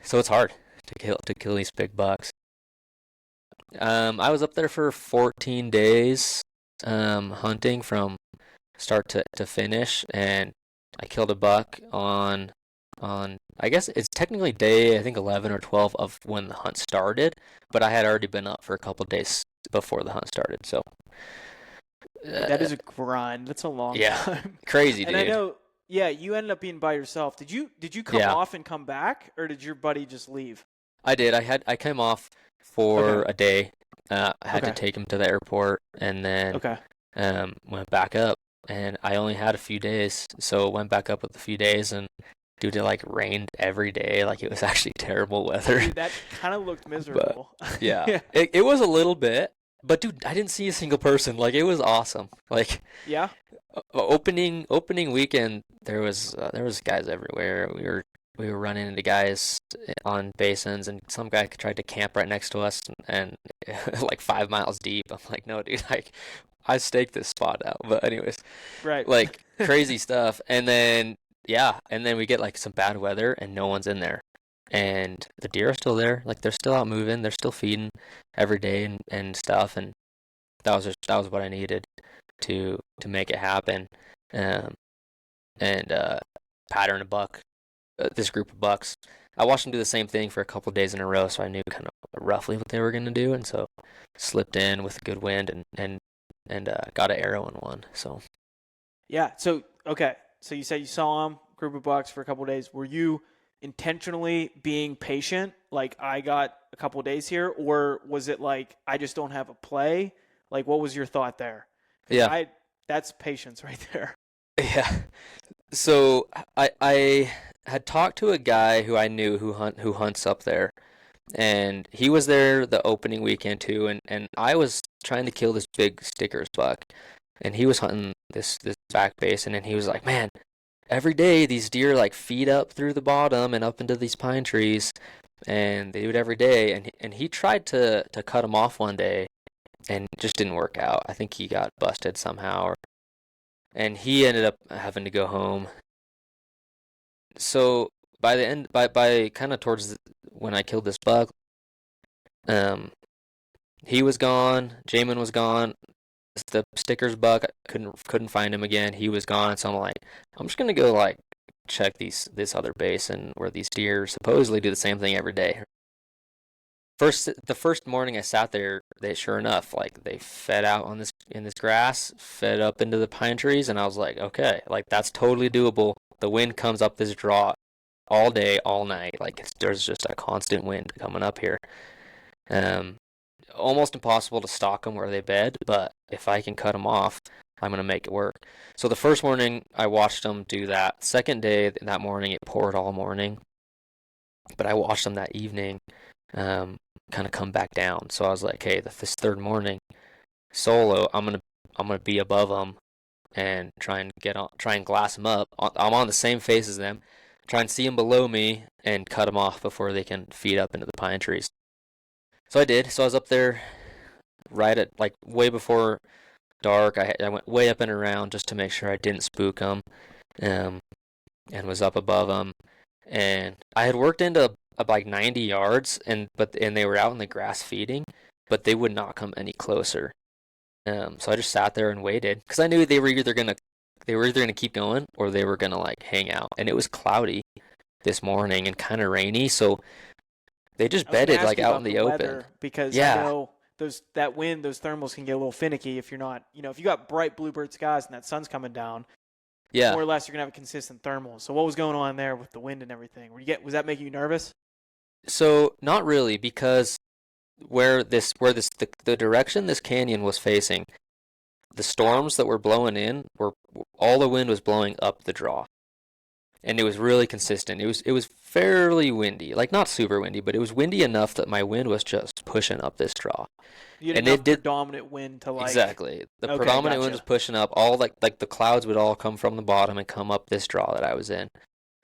S1: So it's hard to kill these big bucks. I was up there for 14 days, hunting from start to finish, and I killed a buck on I guess it's technically day I think 11 or 12 of when the hunt started, but I had already been up for a couple days before the hunt started. So
S2: Dude, that
S1: uh,
S2: is a grind. That's a long
S1: yeah,
S2: time.
S1: crazy
S2: And I
S1: dude.
S2: know, yeah, you ended up being by yourself. Did you come
S1: Yeah,
S2: off and come back, or did your buddy just leave?
S1: I did. I came off for
S2: Okay.
S1: a day. I had to
S2: Okay.
S1: take him to the airport and then
S2: Okay.
S1: went back up, and I only had a few days, so went back up with a few days, and dude, it like rained every day, like it was actually terrible weather.
S2: Dude, that kind of looked
S1: But
S2: miserable.
S1: yeah,
S2: Yeah.
S1: it was a little bit, but dude, I didn't see a single person. Like it was awesome. Like
S2: Yeah.
S1: opening weekend, there was guys everywhere. We were running into guys on basins, and some guy tried to camp right next to us, and like 5 miles deep. I'm like, no, dude, like I staked this spot out. But anyways,
S2: Right.
S1: like crazy stuff. And then yeah, and then we get like some bad weather, and no one's in there. And the deer are still there, like they're still out moving, they're still feeding every day and stuff. And that was what I needed to make it happen. Um, and pattern a buck, this group of bucks. I watched them do the same thing for a couple days in a row, so I knew kind of roughly what they were gonna do, and so slipped in with a good wind and got an arrow in one. So
S2: Yeah. So, okay. So you said you saw him, group of bucks for a couple of days. Were you intentionally being patient? Like, I got a couple of days here, or was it like, I just don't have a play? Like, what was your thought there? Because
S1: yeah,
S2: that's patience right there.
S1: yeah. So I had talked to a guy who I knew who hunts up there, and he was there the opening weekend too, and I was trying to kill this big stickers buck, and he was hunting this back basin, and he was like, man, every day these deer like feed up through the bottom and up into these pine trees, and they do it every day, and he tried to cut them off one day, and it just didn't work out. I think he got busted somehow, and he ended up having to go home. So by the end, by kind of towards when I killed this buck, um, he was gone. Jamin was gone. The stickers buck, I couldn't find him again. He was gone. So I'm like, I'm just gonna go like check this other basin where these deer supposedly do the same thing every day. The first morning I sat there, they sure enough, like they fed out on this in this grass, fed up into the pine trees, and I was like, okay, like that's totally doable. The wind comes up this draw all day, all night. Like there's just a constant wind coming up here. Um, Almost impossible to stalk them where they bed, but if I can cut them off, I'm gonna make it work. So the first morning I watched them do that. Second day that morning it poured all morning, but I watched them that evening, um, kind of come back down. So I was like, hey, this third morning solo, I'm gonna be above them and try and glass them up. I'm on the same face as them, try and see them below me and cut them off before they can feed up into the pine trees. So I did. So I was up there right at like way before dark. I went way up and around just to make sure I didn't spook them, um, and was up above them. And I had worked into like 90 yards, and they were out in the grass feeding, but they would not come any closer. So I just sat there and waited because I knew they were either gonna keep going or they were gonna like hang out. And it was cloudy this morning and kind of rainy, so they just
S2: I was going to
S1: bedded
S2: ask
S1: like
S2: you
S1: out in
S2: about the
S1: the open.
S2: weather because I
S1: Yeah,
S2: know that wind, those thermals can get a little finicky if you're not, if you got bright bluebird skies and that sun's coming down,
S1: yeah.
S2: more or less you're going to have a consistent thermal. So what was going on there with the wind and everything? Was that making you nervous?
S1: So not really because the direction this canyon was facing, the storms that were blowing in were all the wind was blowing up the draw. And it was really consistent. It was fairly windy, like not super windy, but it was windy enough that my wind was just pushing up this draw.
S2: You had
S1: And it
S2: enough
S1: did
S2: predominant wind to like,
S1: exactly. The
S2: okay,
S1: predominant wind was
S2: gotcha.
S1: pushing up all like the clouds would all come from the bottom and come up this draw that I was in.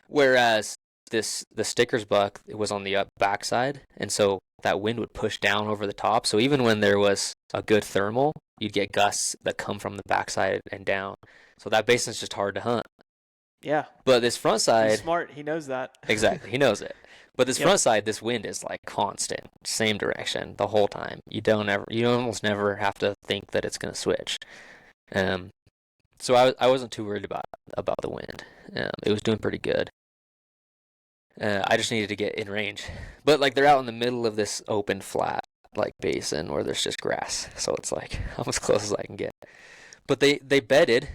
S1: Whereas the stickers buck, it was on the backside, and so that wind would push down over the top. So even when there was a good thermal, you'd get gusts that come from the backside and down. So that basin's just hard to hunt.
S2: Yeah.
S1: But this front
S2: He's
S1: side,
S2: smart. He knows that.
S1: exactly, he knows it. But this
S2: Yep.
S1: front side, this wind is like constant, same direction the whole time. You almost never have to think that it's gonna switch. Um, So I wasn't too worried about the wind. It was doing pretty good. I just needed to get in range. But like they're out in the middle of this open flat like basin where there's just grass. So it's like I'm as close as I can get. But they bedded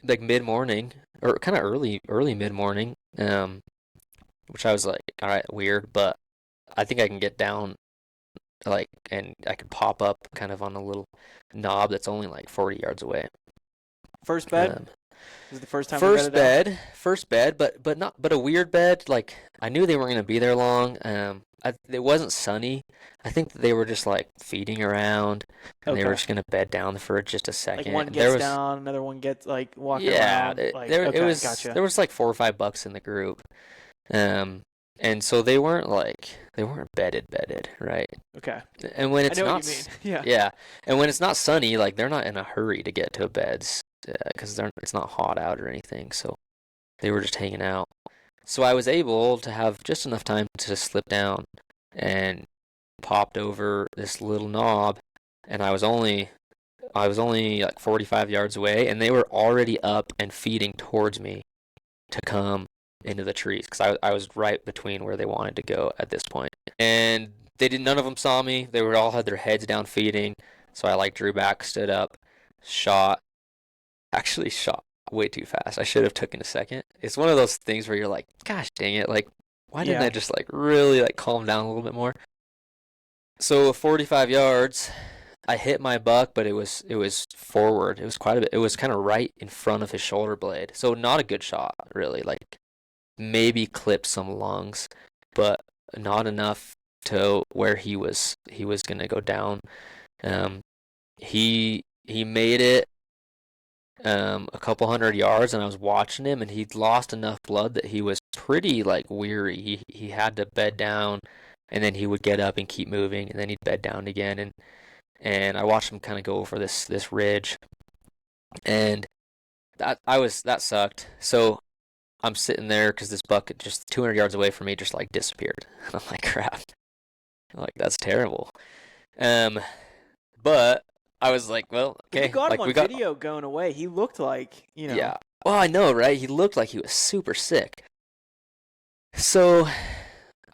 S1: like mid morning or kind of early mid morning. Which I was like, all right, weird, but I think I can get down like and I could pop up kind of on a little knob that's only like 40 yards away.
S2: First bed?
S1: Um,
S2: Is it the first time we bedded down?
S1: First bed, but a weird bed. Like I knew they weren't gonna be there long. It wasn't sunny. I think that they were just like feeding around, and they were
S2: Okay.
S1: just gonna bed down for just a
S2: Like
S1: second.
S2: one
S1: There
S2: gets
S1: was
S2: down, another one gets like walking
S1: yeah,
S2: around. Like
S1: it
S2: okay,
S1: was
S2: gotcha.
S1: there was like $4 or $5 in the group, um, and so they weren't bedded, right?
S2: Okay.
S1: And when
S2: I
S1: it's
S2: know what
S1: not,
S2: you mean. Yeah.
S1: yeah, and when it's not sunny, like they're not in a hurry to get to beds, because it's not hot out or anything. So they were just hanging out. So I was able to have just enough time to slip down and popped over this little knob, and I was only like 45 yards away, and they were already up and feeding towards me to come into the trees because I was right between where they wanted to go at this point. And none of them saw me. They were all had their heads down feeding. So I like drew back, stood up, shot, actually shot way too fast. I should have taken a second. It's one of those things where you're like, gosh dang it, like why didn't I
S2: Yeah.
S1: just like really like calm down a little bit more? So 45 yards, I hit my buck, but it was forward. It was quite a bit. It was kind of right in front of his shoulder blade. So not a good shot, really. Like maybe clipped some lungs, but not enough to where he was gonna go down. Um, he made it a couple hundred yards, and I was watching him, and he'd lost enough blood that he was pretty like weary. He had to bed down, and then he would get up and keep moving, and then he'd bed down again, and I watched him kind of go over this ridge, and that sucked. So I'm sitting there because this buck just 200 yards away from me just like disappeared. And I'm like, crap. I'm like, that's terrible. Um, but I was like, well,
S2: But you
S1: okay.
S2: got him
S1: Like
S2: on
S1: we got,
S2: video going away. He looked like.
S1: yeah. Well, I know, right? He looked like he was super sick. So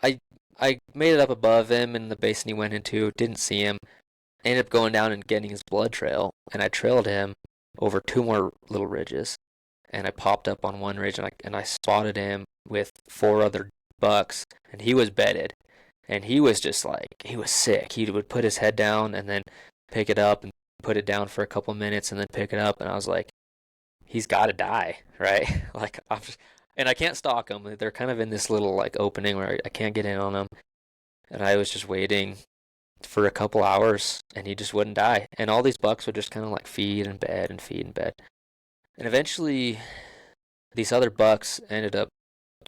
S1: I I made it up above him in the basin he went into. Didn't see him. Ended up going down and getting his blood trail, and I trailed him over two more little ridges. And I popped up on one ridge, and I spotted him with four other bucks, and he was bedded, and he was just like he was sick. He would put his head down and then pick it up and put it down for a couple minutes and then pick it up, and I was like, he's got to die, right? Like and I can't stalk them. They're kind of in this little like opening where I can't get in on them, and I was just waiting for a couple hours, and he just wouldn't die. And all these bucks would just kind of like feed and bed and feed and bed. And eventually, these other bucks ended up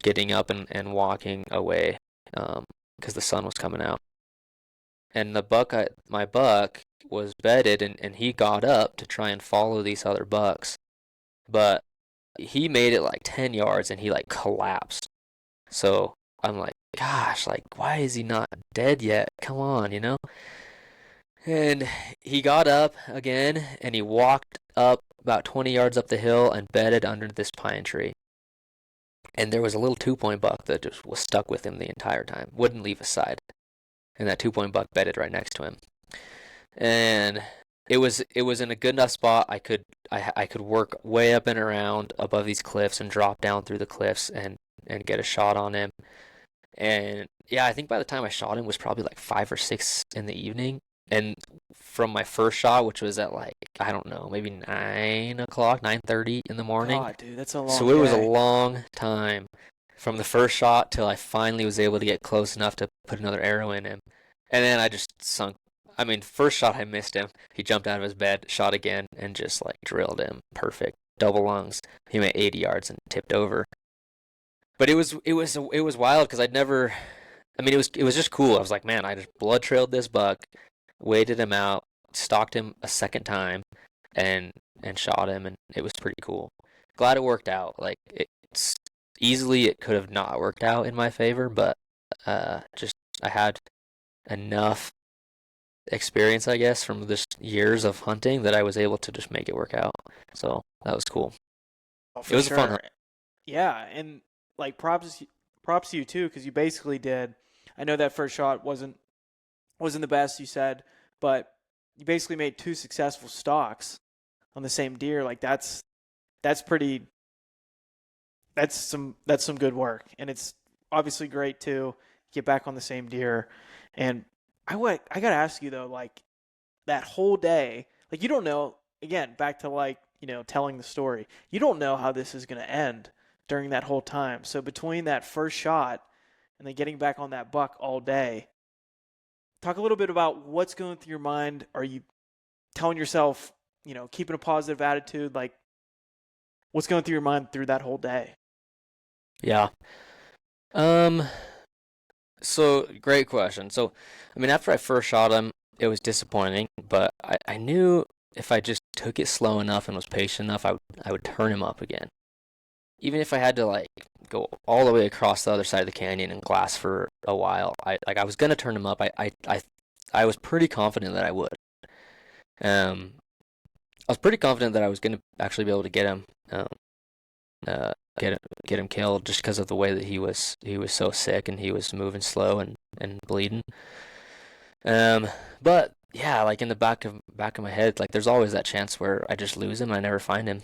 S1: getting up and walking away because the sun was coming out. And my buck was bedded, and he got up to try and follow these other bucks, but he made it like 10 yards and he like collapsed. So I'm like, gosh, like why is he not dead yet? Come on. And he got up again and he walked up about 20 yards up the hill and bedded under this pine tree. And there was a little 2-point buck that just was stuck with him the entire time, wouldn't leave his side. And that 2-point buck bedded right next to him. And it was in a good enough spot. I could work way up and around above these cliffs and drop down through the cliffs and get a shot on him. And yeah, I think by the time I shot him was probably like 5 or 6 in the evening. And from my first shot, which was at like, I don't know, maybe 9 o'clock, 9:30 in the morning.
S2: God, dude, that's a
S1: So
S2: long
S1: it was a
S2: day.
S1: long time from the first shot till I finally was able to get close enough to put another arrow in him. And then I just sunk. I mean, first shot I missed him. He jumped out of his bed, shot again, and just like drilled him. Perfect. Double lungs. He made 80 yards and tipped over. But it was wild because I'd never. I mean, it was just cool. I was like, man, I just blood trailed this buck, waited him out, stalked him a second time, and and shot him, and it was pretty cool. Glad it worked out. Like it's easily it could have not worked out in my favor, but just I had enough experience, I guess, from this years of hunting that I was able to just make it work out. So that was cool.
S2: Oh,
S1: It
S2: for
S1: was a fun
S2: sure.
S1: hunt.
S2: Yeah, and like props to you too, because you basically did. I know that first shot wasn't the best you said, but you basically made two successful stalks on the same deer. Like that's pretty. That's some good work, and it's obviously great to get back on the same deer. And I gotta ask you though, like that whole day, like you don't know. Again, back to like telling the story. You don't know how this is gonna end during that whole time. So between that first shot and then getting back on that buck all day, talk a little bit about what's going through your mind. Are you telling yourself, keeping a positive attitude? Like, what's going through your mind through that whole day?
S1: Yeah. Um, so great question. So, I mean, after I first shot him, it was disappointing, but I knew if I just took it slow enough and was patient enough, I would turn him up again. Even if I had to like go all the way across the other side of the canyon and glass for a while, I was gonna turn him up. I was pretty confident that I would. Um, I was pretty confident that I was gonna actually be able to get him, uh, get him killed just because of the way that he was so sick and he was moving slow and bleeding. Um, but yeah, like in the back of my head, like there's always that chance where I just lose him, I never find him,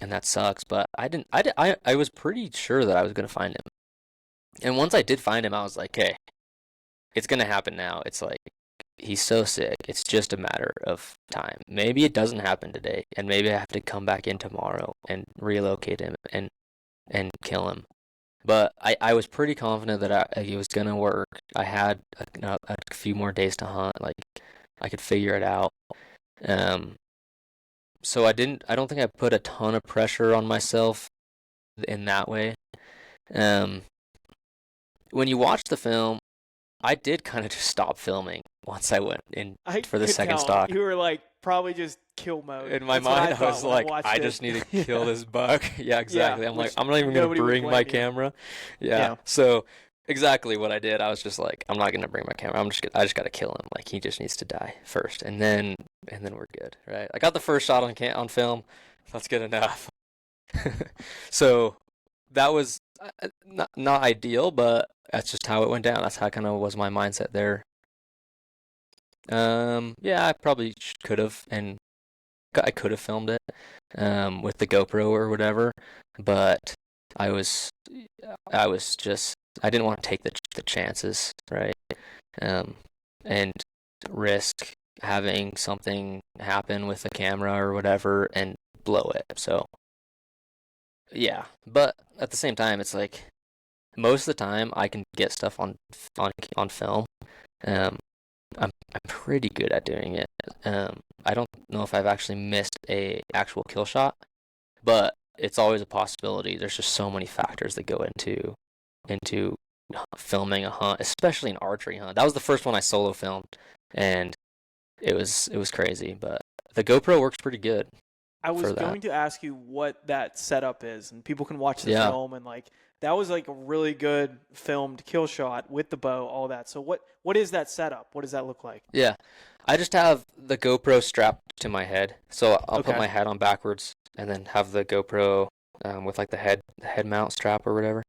S1: and that sucks. But I was pretty sure that I was gonna find him, and once I did find him, I was like, hey, it's gonna happen now. It's like he's so sick. It's just a matter of time. Maybe it doesn't happen today, and maybe I have to come back in tomorrow and relocate him and kill him. But I was pretty confident that it was gonna work. I had a few more days to hunt. Like I could figure it out. Um, so I don't think I put a ton of pressure on myself in that way. Um, when you watch the film, I did kind of just stop filming once I went in
S2: I
S1: for the
S2: could
S1: second
S2: tell
S1: stock.
S2: you were like probably just kill mode.
S1: In my
S2: That's what I
S1: mind, I
S2: thought
S1: was
S2: when I
S1: like,
S2: watched
S1: I
S2: it.
S1: just need to kill
S2: Yeah,
S1: this buck. Yeah,
S2: yeah.
S1: exactly. I'm like,
S2: Which
S1: I'm not even gonna
S2: nobody would
S1: bring my
S2: blame you.
S1: camera. Yeah.
S2: Yeah.
S1: So exactly what I did. I was just like, I'm not gonna bring my camera. I just gotta kill him. Like he just needs to die first, and then we're good, right? I got the first shot on film. That's good enough. So that was not ideal, but that's just how it went down. That's how kind of was my mindset there. Yeah, I probably could have, and I could have filmed it with the GoPro or whatever, but I was I was just I didn't want to take the chances, right? Um, and risk having something happen with the camera or whatever and blow it. So yeah, but at the same time, it's like most of the time I can get stuff on film. Um, I'm pretty good at doing it. I don't know if I've actually missed a actual kill shot, but it's always a possibility. There's just so many factors that go into filming a hunt, especially an archery hunt. That was the first one I solo filmed, and it was crazy. But the GoPro works pretty good
S2: I was
S1: for that.
S2: going to ask you what that setup is, and people can watch the
S1: Yeah,
S2: film and like that was like a really good filmed kill shot with the bow, all that. So what is that setup? What does that look like?
S1: yeah. I just have the GoPro strapped to my head, so I'll put
S2: Okay.
S1: my head on backwards and then have the GoPro with like the head mount strap or whatever,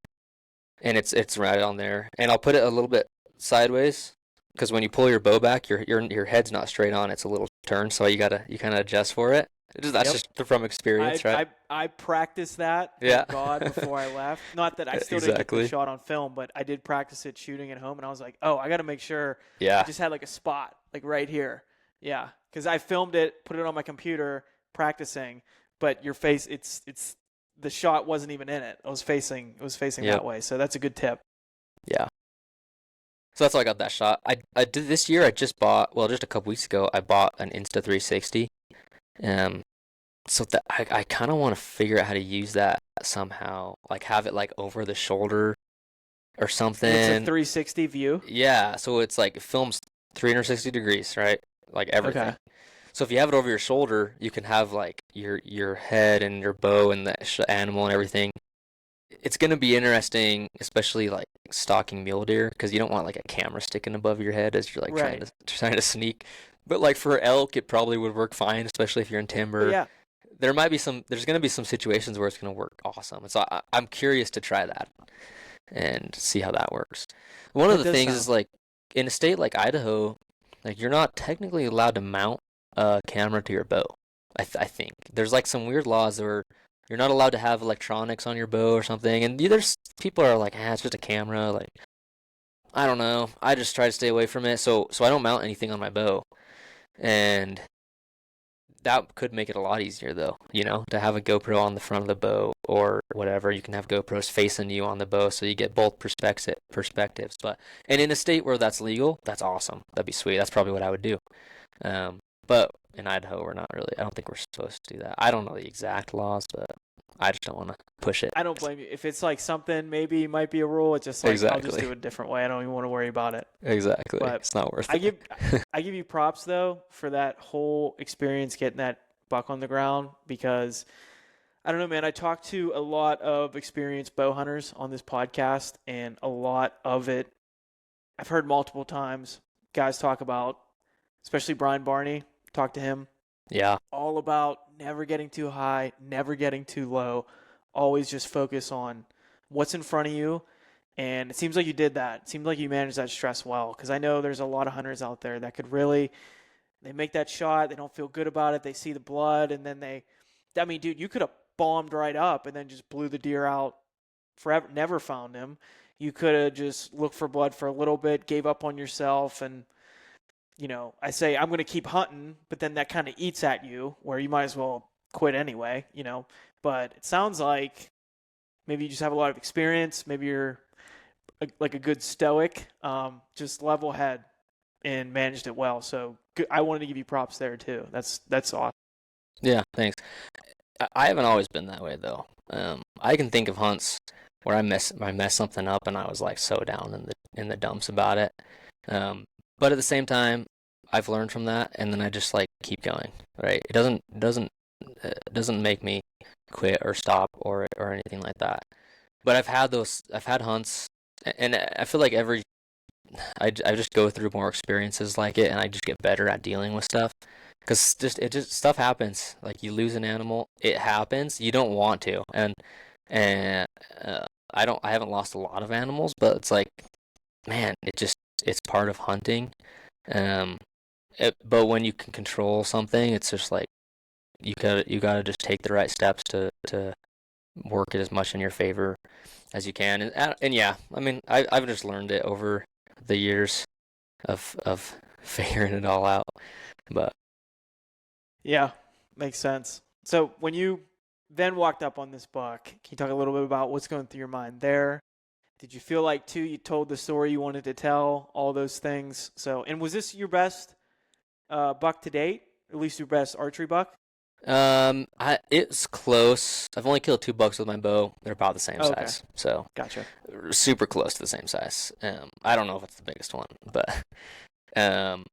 S1: and it's right on there. And I'll put it a little bit sideways because when you pull your bow back, your head's not straight on; it's a little turned, so you kind of adjust for it. That's
S2: Yep.
S1: just from
S2: I
S1: experience, right?
S2: I I practiced that,
S1: Yeah,
S2: thank God, before I left. Not that I still didn't get the
S1: exactly.
S2: shot on film, but I did practice it shooting at home, and I was like, oh, I got to make sure I
S1: Yeah,
S2: just had like a spot like right here. Yeah, because I filmed it, put it on my computer, practicing, but your face, it's the shot wasn't even in it. It was facing
S1: yep,
S2: that way. So that's a good tip.
S1: yeah. So that's why I got that shot. I did this year. I just bought, well, just a couple weeks ago, I bought an Insta 360. Um, so that I kind of want to figure out how to use that somehow, like have it like over the shoulder or
S2: And it's a
S1: something.
S2: 360 view.
S1: Yeah, so it's like it films 360 degrees, right? Like
S2: Okay.
S1: everything. So if you have it over your shoulder, you can have like your head and your bow and the animal and everything it's gonna be interesting, especially like stalking mule deer, because you don't want like a camera sticking above your head as you're like trying
S2: Right.
S1: to sneak. But like for elk, it probably would work fine, especially if you're in
S2: Oh
S1: timber.
S2: yeah.
S1: There's gonna be some situations where it's gonna work awesome, and so I'm curious to try that and see how that works. One of
S2: That
S1: the
S2: does
S1: things is
S2: sound.
S1: like in a state like Idaho, like you're not technically allowed to mount a camera to your bow. I think there's like some weird laws where you're not allowed to have electronics on your bow or something. And there's people are like, it's just a camera. Like I don't know. I just try to stay away from it. So I don't mount anything on my bow, and that could make it a lot easier though, to have a GoPro on the front of the bow or whatever. You can have GoPros facing you on the bow so you get both perspectives. And in a state where that's legal, that's awesome. That'd be sweet. That's probably what I would do. But in Idaho, we're not really. I don't think we're supposed to do that. I don't know the exact laws, but I just don't want to push it.
S2: I don't blame you. If it's like something maybe might be a rule, it's just like I'll just
S1: Exactly.
S2: do it a different way. I don't even want to worry about it.
S1: Exactly.
S2: But
S1: It's not worth
S2: I give
S1: it.
S2: I give you props though for that whole experience getting that buck on the ground because I don't know, man. I talked to a lot of experienced bow hunters on this podcast, and a lot of it I've heard multiple times. Guys talk about, especially Brian Barney. Talk to him
S1: Yeah.
S2: all about never getting too high, never getting too low. Always just focus on what's in front of you. And it seems like you did that. It seems like you managed that stress well. Because I know there's a lot of hunters out there that could really, they make that shot, they don't feel good about it, they see the blood, and then I mean, dude, you could have bombed right up and then just blew the deer out forever, never found him. You could have just looked for blood for a little bit, gave up on yourself, and I say I'm going to keep hunting, but then that kind of eats at you where you might as well quit anyway. But it sounds like maybe you just have a lot of experience. Maybe you're like a good stoic, just level head and managed it well. So I wanted to give you props there too. That's awesome.
S1: Yeah. Thanks. I haven't always been that way though. I can think of hunts where I messed something up and I was like so down in the dumps about it. But at the same time, I've learned from that, and then I just like keep going. Right? It doesn't make me quit or stop or anything like that. But I've had hunts, and I feel like I just go through more experiences like it, and I just get better at dealing with stuff. Because just stuff happens. Like you lose an animal, it happens. You don't want to, and I haven't lost a lot of animals, but it's like, man, it's part of hunting. Um, but when you can control something, it's just like you gotta just take the right steps to work it as much in your favor as you can. And yeah, I mean, I've just learned it over the years of figuring it all out. But
S2: Yeah, makes sense. So when you then walked up on this buck, can you talk a little bit about what's going through your mind there? Did you feel like too you told the story you wanted to tell, all those things? So, and was this your best buck to date? At least your best archery buck?
S1: it's close. I've only killed two bucks with my bow. They're about the same
S2: Oh, okay,
S1: size, so
S2: gotcha.
S1: super close to the same size. I don't know if it's the biggest one, but um,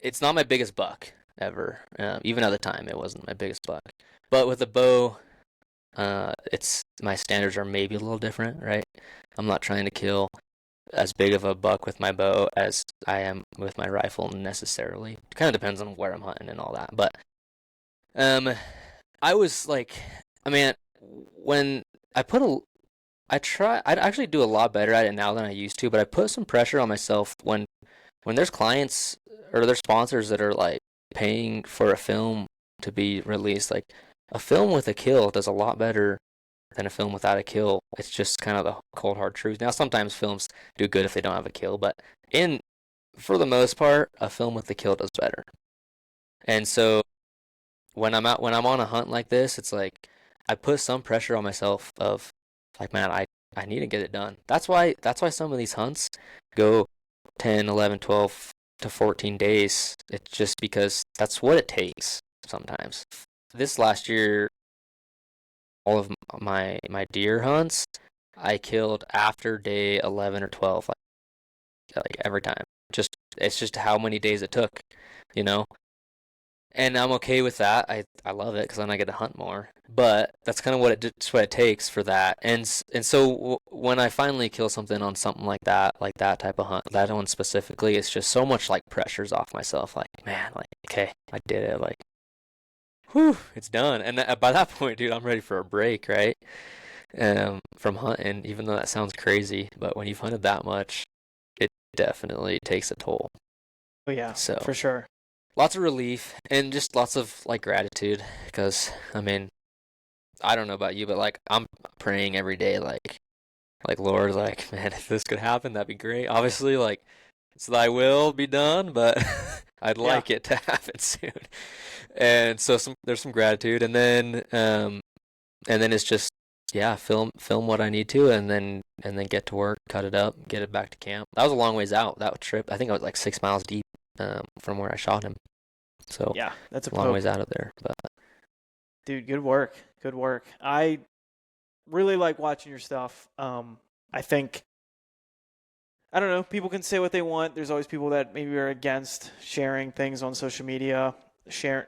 S1: it's not my biggest buck ever. Even at the time, it wasn't my biggest buck. But with a bow, it's my standards are maybe a little different, right? I'm not trying to kill as big of a buck with my bow as I am with my rifle necessarily. It kind of depends on where I'm hunting and all that. But um, I was like, I mean, when I put a, I actually do a lot better at it now than I used to, but I put some pressure on myself when there's clients or there's sponsors that are like paying for a film to be released. Like a film with a kill does a lot better than a film without a kill. It's just kind of the cold hard truth. Now sometimes films do good if they don't have a kill, but in for the most part, a film with a kill does better. And so when I'm on a hunt like this, it's like I put some pressure on myself of like, man, I need to get it done. That's why some of these hunts go 10, 11, 12 to 14 days. It's just because that's what it takes sometimes. This last year, all of my deer hunts, I killed after day 11 or 12, like every time. Just it's just how many days it took, you know. And I'm okay with that. I love it because then I get to hunt more. But that's kind of it's what it takes for that. And so when I finally kill something on something like that type of hunt, that one specifically, it's just so much like pressure's off myself. Like, man, like, okay, I did it. Like, whew, it's done. And by that point, dude, I'm ready for a break, right? From hunting, even though that sounds crazy, but when you've hunted that much, it definitely takes a toll.
S2: Oh yeah,
S1: So
S2: for sure.
S1: lots of relief and just lots of like gratitude because I mean, I don't know about you, but like I'm praying every day, like Lord, like man, if this could happen, that'd be great. Obviously, like it's thy will be done, but I'd
S2: Yeah.
S1: like it to happen soon. And so there's some gratitude, and then it's just yeah, film what I need to, and then get to work, cut it up, get it back to camp. That was a long ways out. That trip, I think I was like 6 miles deep from where I shot him. So
S2: Yeah, that's a
S1: long ways
S2: poke.
S1: out of there. But
S2: Dude, good work. Good work. I really like watching your stuff. I think I don't know, people can say what they want. There's always people that maybe are against sharing things on social media,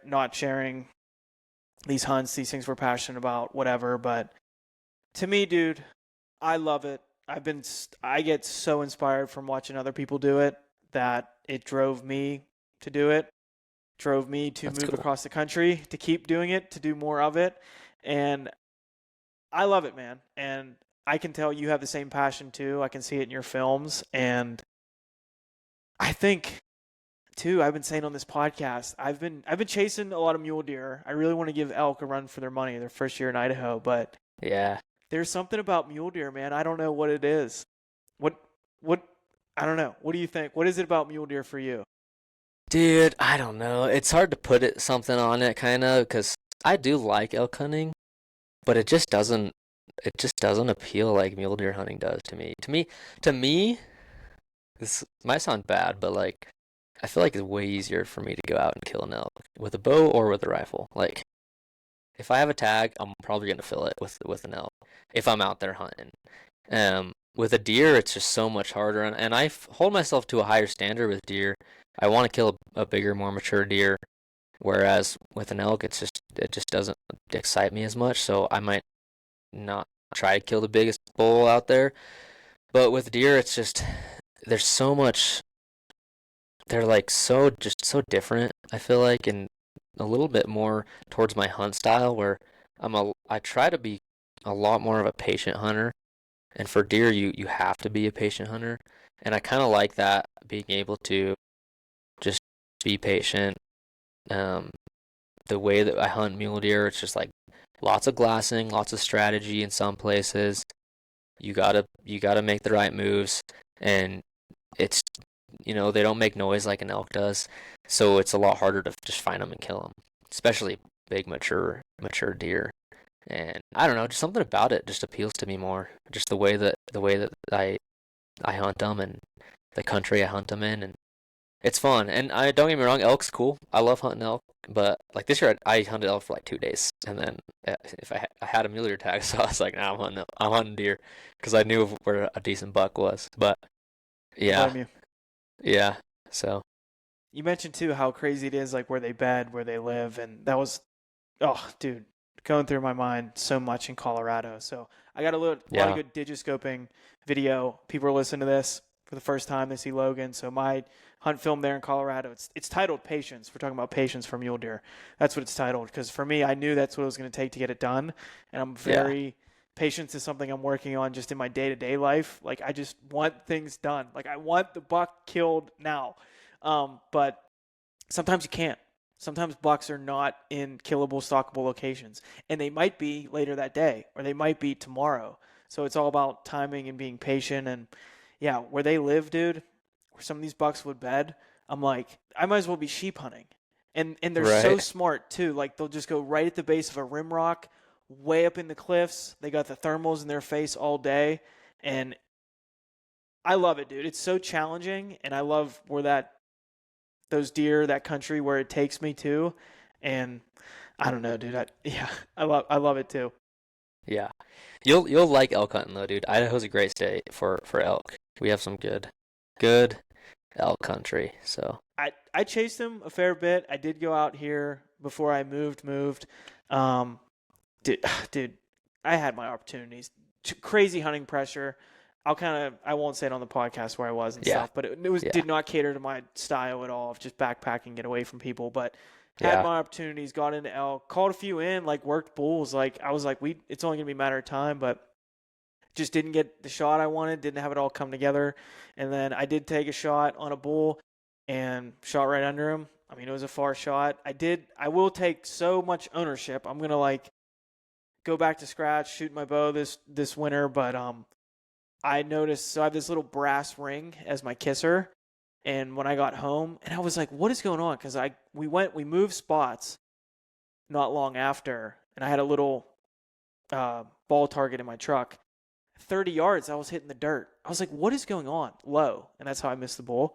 S2: not sharing these hunts, these things we're passionate about, whatever, but to me, dude, I love it. I get so inspired from watching other people do it that it drove me to do it, drove me to
S1: that's
S2: move
S1: cool.
S2: across the country, to keep doing it, to do more of it. And I love it, man. And I can tell you have the same passion too. I can see it in your films. And I think too, I've been saying on this podcast, I've been chasing a lot of mule deer. I really want to give elk a run for their money their first year in Idaho, but
S1: Yeah.
S2: there's something about mule deer, man. I don't know what it is. What what I don't know. What do you think? What is it about mule deer for you?
S1: Dude, I don't know. It's hard to put something on it kind of because I do like elk hunting, but it just doesn't appeal like mule deer hunting does to me. To me, this might sound bad, but like I feel like it's way easier for me to go out and kill an elk with a bow or with a rifle. Like if I have a tag, I'm probably gonna fill it with an elk if I'm out there hunting. With a deer, it's just so much harder, and hold myself to a higher standard with deer. I want to kill a bigger, more mature deer, whereas with an elk, it just doesn't excite me as much. So I might not try to kill the biggest bull out there. But with deer, it's just there's so much. They're like just so different. I feel like, and a little bit more towards my hunt style, where I try to be a lot more of a patient hunter. And for deer, you have to be a patient hunter. And I kind of like that, being able to just be patient. Um, the way that I hunt mule deer, it's just like lots of glassing, lots of strategy in some places. You gotta make the right moves, and it's they don't make noise like an elk does, so it's a lot harder to just find them and kill them, especially big mature deer. And I don't know, just something about it just appeals to me more. Just the way that I hunt them and the country I hunt them in, and it's fun. And I don't get me wrong, elk's cool. I love hunting elk, but like this year I hunted elk for like 2 days, and then if I had a mule deer tag, so I was like, nah, I'm hunting deer because I knew where a decent buck was. But
S2: Don't
S1: yeah,
S2: blame you.
S1: yeah. So
S2: You mentioned too how crazy it is, like where they bed, where they live, and that was, oh, dude, going through my mind so much in Colorado. So I got lot of
S1: yeah,
S2: good digiscoping video. People are listening to this for the first time. They see Logan. So my hunt film there in Colorado, it's titled Patience. We're talking about patience for mule deer. That's what it's titled because for me, I knew that's what it was going to take to get it done, and I'm
S1: yeah,
S2: very patience is something I'm working on just in my day-to-day life. Like I just want things done. Like I want the buck killed now. But sometimes you can't. Sometimes bucks are not in killable, stalkable locations, and they might be later that day, or they might be tomorrow. So it's all about timing and being patient. And yeah, where they live, dude, where some of these bucks would bed, I'm like, I might as well be sheep hunting. And they're so
S1: right.
S2: smart too. Like they'll just go right at the base of a rim rock, way up in the cliffs. They got the thermals in their face all day, and I love it, dude. It's so challenging, and I love where that those deer, that country where it takes me to, and I don't know, dude. Yeah, I love it too.
S1: Yeah, you'll like elk hunting though, dude. Idaho's a great state for elk. We have some good elk country. So
S2: I chased him a fair bit. I did go out here before I moved. Dude, I had my opportunities. Crazy hunting pressure. I won't say it on the podcast where I was and stuff, but did not cater to my style at all of just backpacking, get away from people. But had my opportunities, got into elk, called a few in, like worked bulls. Like I was like, it's only gonna be a matter of time, but just didn't get the shot I wanted, didn't have it all come together. And then I did take a shot on a bull and shot right under him. I mean, it was a far shot. I will take so much ownership. I'm gonna like go back to scratch, shoot my bow this winter, but I noticed, so I have this little brass ring as my kisser, and when I got home, and I was like, what is going on? Because we moved spots not long after, and I had a little ball target in my truck. 30 yards, I was hitting the dirt. I was like, what is going on? Low, and that's how I missed the bull.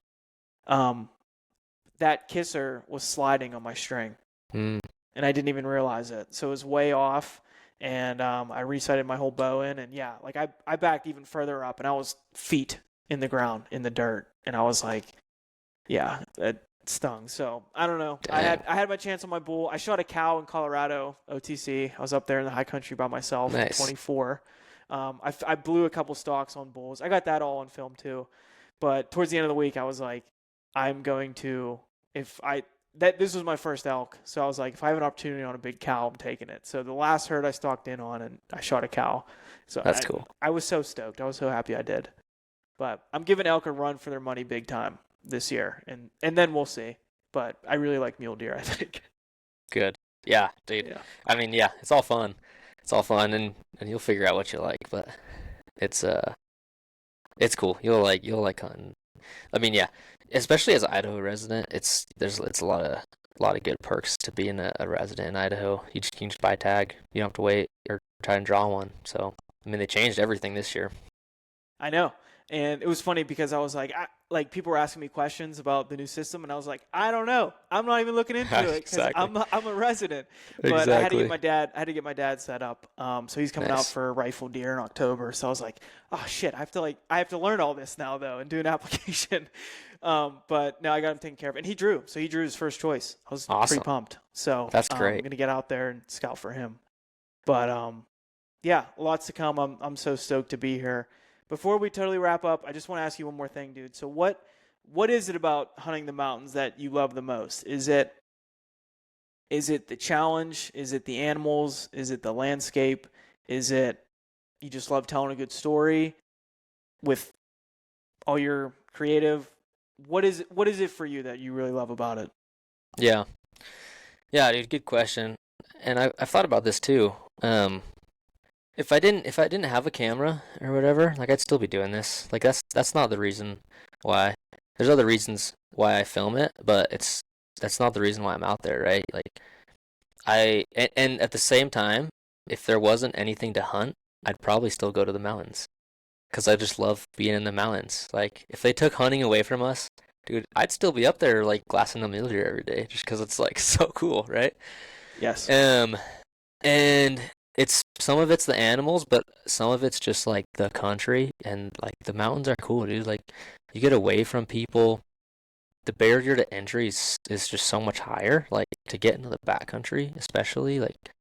S2: That kisser was sliding on my string, and I didn't even realize it. So it was way off. And I resighted my whole bow in, and like I backed even further up, and I was feet in the ground in the dirt, and I was like, yeah, it stung. So I don't know. Damn. I had my chance on my bull. I shot a cow in Colorado, OTC. I was up there in the high country by myself. Nice. At 24. I blew a couple stalks on bulls. I got that all on film too. But towards the end of the week, I was like, I'm going to this was my first elk, so I was like, if I have an opportunity on a big cow, I'm taking it. So the last herd I stalked in on, and I shot a cow. So
S1: that's cool.
S2: I was so stoked. I was so happy I did. But I'm giving elk a run for their money big time this year, and then we'll see. But I really like mule deer, I think.
S1: Good. Yeah, dude. Yeah. I mean, yeah, it's all fun. It's all fun, and you'll figure out what you like. But it's cool. You'll like hunting. I mean, yeah. Especially as an Idaho resident, it's a lot of good perks to being a resident in Idaho. You can just buy a tag. You don't have to wait or try and draw one. So I mean, they changed everything this year.
S2: I know, and it was funny because I was like, people were asking me questions about the new system, and I was like, I don't know. I'm not even looking into it because exactly. I'm a resident. But exactly. I had to get my dad set up. So he's coming out for rifle deer in October. So I was like, oh shit, I have to learn all this now though and do an application. But now I got him taken care of, and he drew his first choice. I was pretty pumped. So
S1: that's great.
S2: I'm gonna get out there and scout for him. But yeah, lots to come. I'm so stoked to be here. Before we totally wrap up, I just want to ask you one more thing, dude. So what is it about hunting the mountains that you love the most? Is it the challenge? Is it the animals? Is it the landscape? Is it you just love telling a good story with all your creative? What is it for you that you really love about it?
S1: Yeah, dude, good question. And I've thought about this too. If I didn't have a camera or whatever, like I'd still be doing this. Like that's not the reason why. There's other reasons why I film it, but that's not the reason why I'm out there, right? Like and at the same time, if there wasn't anything to hunt, I'd probably still go to the mountains. Because I just love being in the mountains. Like, if they took hunting away from us, dude, I'd still be up there, like, glassing a mule deer every day, just because it's, like, so cool, right?
S2: Yes.
S1: And some of it's the animals, but some of it's just, like, the country, and, like, the mountains are cool, dude. Like, you get away from people. The barrier to entry is just so much higher, like, to get into the backcountry, especially, like,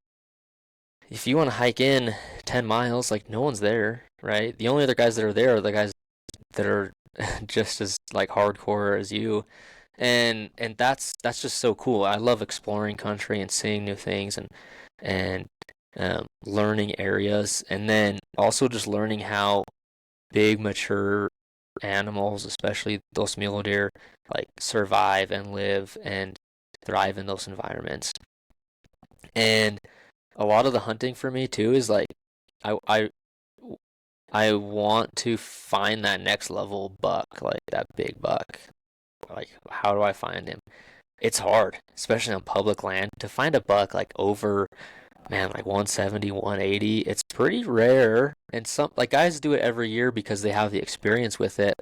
S1: if you want to hike in 10 miles, like, no one's there, right? The only other guys that are there are the guys that are just as, like, hardcore as you. And that's just so cool. I love exploring country and seeing new things and learning areas. And then also just learning how big, mature animals, especially those mule deer, like, survive and live and thrive in those environments. And a lot of the hunting for me too is like I want to find that next level buck, like that big buck. Like, how do I find him? It's hard, especially on public land, to find a buck like over, man, like 170, 180. It's pretty rare, and some like guys do it every year because they have the experience with it.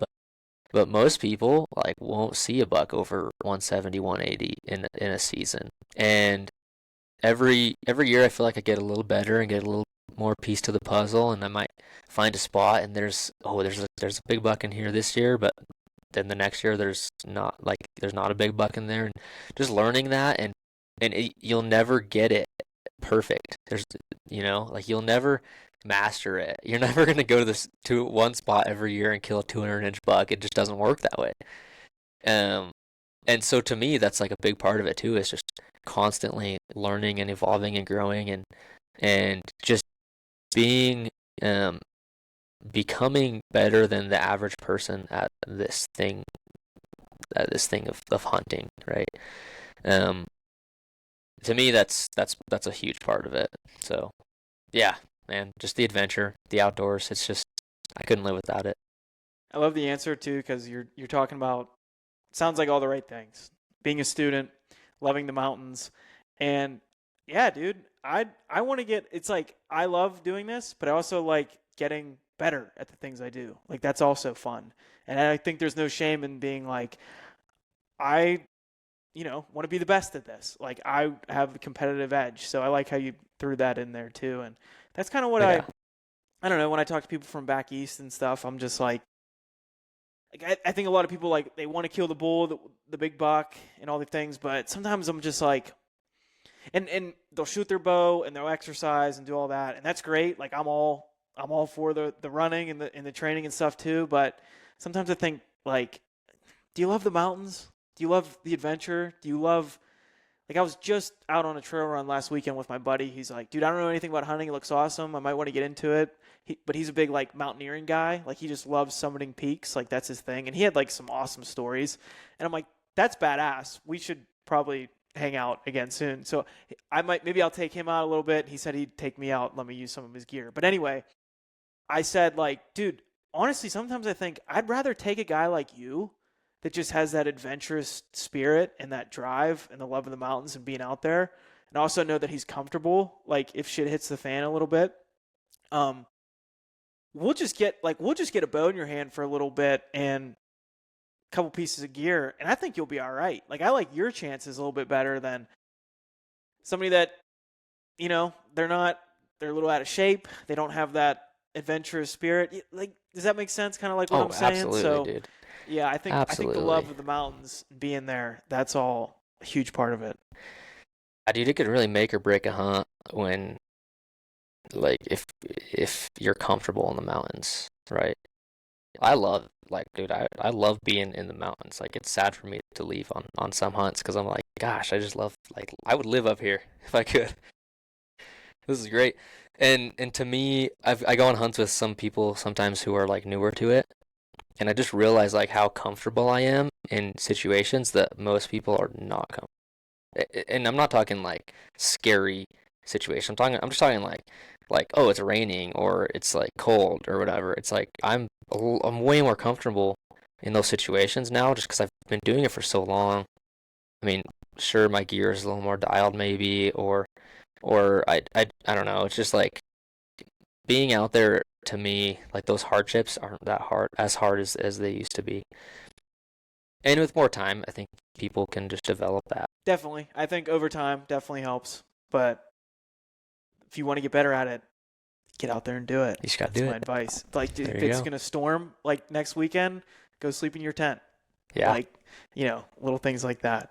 S1: But most people like won't see a buck over 170, 180 in a season, and every year I feel like I get a little better and get a little more piece to the puzzle, and I might find a spot and there's a big buck in here this year, but then the next year there's not a big buck in there, and just learning that, you'll never get it perfect. Like you'll never master it. You're never gonna go to this to one spot every year and kill a 200-inch buck. It just doesn't work that way. Um, and so to me, that's like a big part of it too. Is just constantly learning and evolving and growing, and just being becoming better than the average person at this thing of hunting, right? Um, to me, that's a huge part of it. So, yeah, man, just the adventure, the outdoors. It's just I couldn't live without it.
S2: I love the answer too, because you're talking about sounds like all the right things. Being a student, loving the mountains, and yeah, dude, I want to get. It's like I love doing this, but I also like getting better at the things I do. Like that's also fun, and I think there's no shame in being like I, want to be the best at this. Like I have the competitive edge, so I like how you threw that in there too, and that's kind of what
S1: Yeah.
S2: I don't know when I talk to people from back east and stuff. I'm just like I think a lot of people like they want to kill the bull, the big buck, and all the things, but sometimes I'm just like, and they'll shoot their bow and they'll exercise and do all that, and that's great. Like I'm all for the running and the training and stuff too. But sometimes I think like, do you love the mountains? Do you love the adventure? Do you love like I was just out on a trail run last weekend with my buddy. He's like, dude, I don't know anything about hunting. It looks awesome. I might want to get into it. But he's a big like mountaineering guy. Like he just loves summiting peaks. Like that's his thing. And he had like some awesome stories. And I'm like, that's badass. We should probably hang out again soon. So maybe I'll take him out a little bit. He said he'd take me out, let me use some of his gear. But anyway, I said like, dude, honestly, sometimes I think I'd rather take a guy like you that just has that adventurous spirit and that drive and the love of the mountains and being out there, and also know that he's comfortable. Like if shit hits the fan a little bit, um, we'll just get a bow in your hand for a little bit and a couple pieces of gear, and I think you'll be all right. Like I like your chances a little bit better than somebody that they're a little out of shape. They don't have that adventurous spirit. Like, does that make sense? Kind of like what I'm saying.
S1: Absolutely,
S2: So
S1: dude.
S2: yeah, I think the love
S1: Absolutely.
S2: of the mountains being there, that's all a huge part of it.
S1: Dude, it could really make or break a hunt when, like, if you're comfortable in the mountains, right? Dude, I love being in the mountains. Like, it's sad for me to leave on some hunts because I'm like, gosh, I just love, like, I would live up here if I could. This is great. And to me, I go on hunts with some people sometimes who are like newer to it, and I just realize like how comfortable I am in situations that most people are not comfortable. And I'm not talking like scary situation. I'm just talking like oh, it's raining or it's like cold or whatever. It's like I'm way more comfortable in those situations now just because I've been doing it for so long. I mean, sure, my gear is a little more dialed maybe, or I don't know. It's just like being out there to me, like those hardships aren't that hard as hard as they used to be. And with more time, I think people can just develop that.
S2: Definitely. I think over time definitely helps. But if you want to get better at it, get out there and do it.
S1: You just gotta
S2: That's
S1: do
S2: my
S1: it.
S2: advice. Like
S1: There
S2: if
S1: you
S2: it's
S1: go.
S2: gonna storm like next weekend, go sleep in your tent.
S1: Yeah.
S2: Like, little things like that.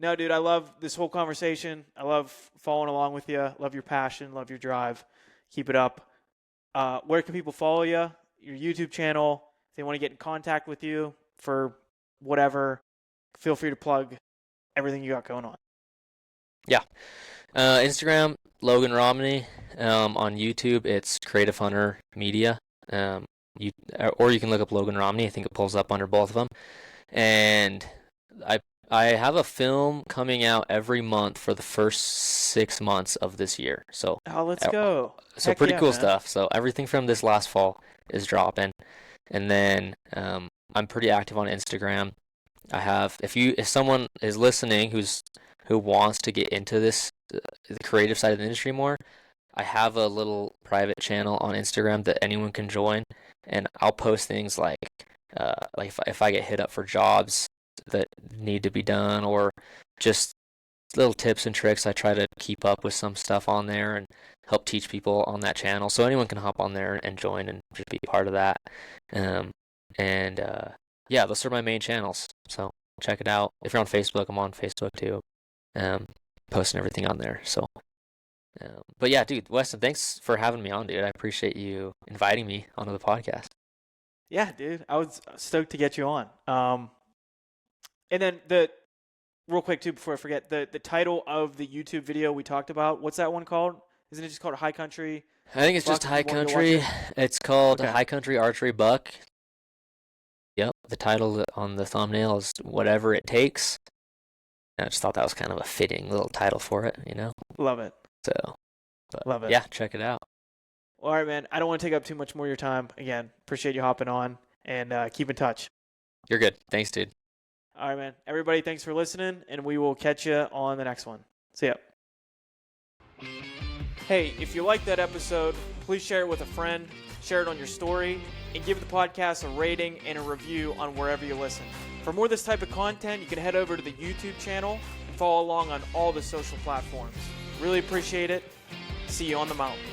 S2: No, dude, I love this whole conversation. I love following along with you. Love your passion. Love your drive. Keep it up. Where can people follow you? Your YouTube channel. If they want to get in contact with you for whatever, feel free to plug everything you got going on.
S1: Yeah. Instagram, Logan Romney. On YouTube, it's Creative Hunter Media. Um, or you can look up Logan Romney. I think it pulls up under both of them. And I I have a film coming out every month for the first 6 months of this year.
S2: Oh, let's
S1: Uh,
S2: go.
S1: so
S2: Heck
S1: pretty
S2: yeah,
S1: cool
S2: man.
S1: stuff. So everything from this last fall is dropping, and then I'm pretty active on Instagram. I have if someone is listening who wants to get into this the creative side of the industry more, I have a little private channel on Instagram that anyone can join, and I'll post things like if I get hit up for jobs that need to be done or just little tips and tricks. I try to keep up with some stuff on there and help teach people on that channel, so anyone can hop on there and join and just be part of that. Um, and yeah, those are my main channels. So check it out. If you're on Facebook, I'm on Facebook too. Posting everything on there. So, but yeah, dude, Weston, thanks for having me on, dude. I appreciate you inviting me onto the podcast.
S2: Yeah, dude, I was stoked to get you on. And then real quick too, before I forget, the title of the YouTube video we talked about, what's that one called? Isn't it just called High Country?
S1: I think it's just High Country. It's called
S2: Okay.
S1: High Country Archery Buck. Yep, the title on the thumbnail is Whatever It Takes. I just thought that was kind of a fitting little title for it, you know?
S2: Love it.
S1: So, but
S2: Love it.
S1: yeah, check it out.
S2: All right, man. I don't want to take up too much more of your time. Again, appreciate you hopping on, and keep in touch.
S1: You're good. Thanks, dude.
S2: All right, man. Everybody, thanks for listening, and we will catch you on the next one. See ya. Hey, if you liked that episode, please share it with a friend, share it on your story, and give the podcast a rating and a review on wherever you listen. For more of this type of content, you can head over to the YouTube channel and follow along on all the social platforms. Really appreciate it. See you on the mountain.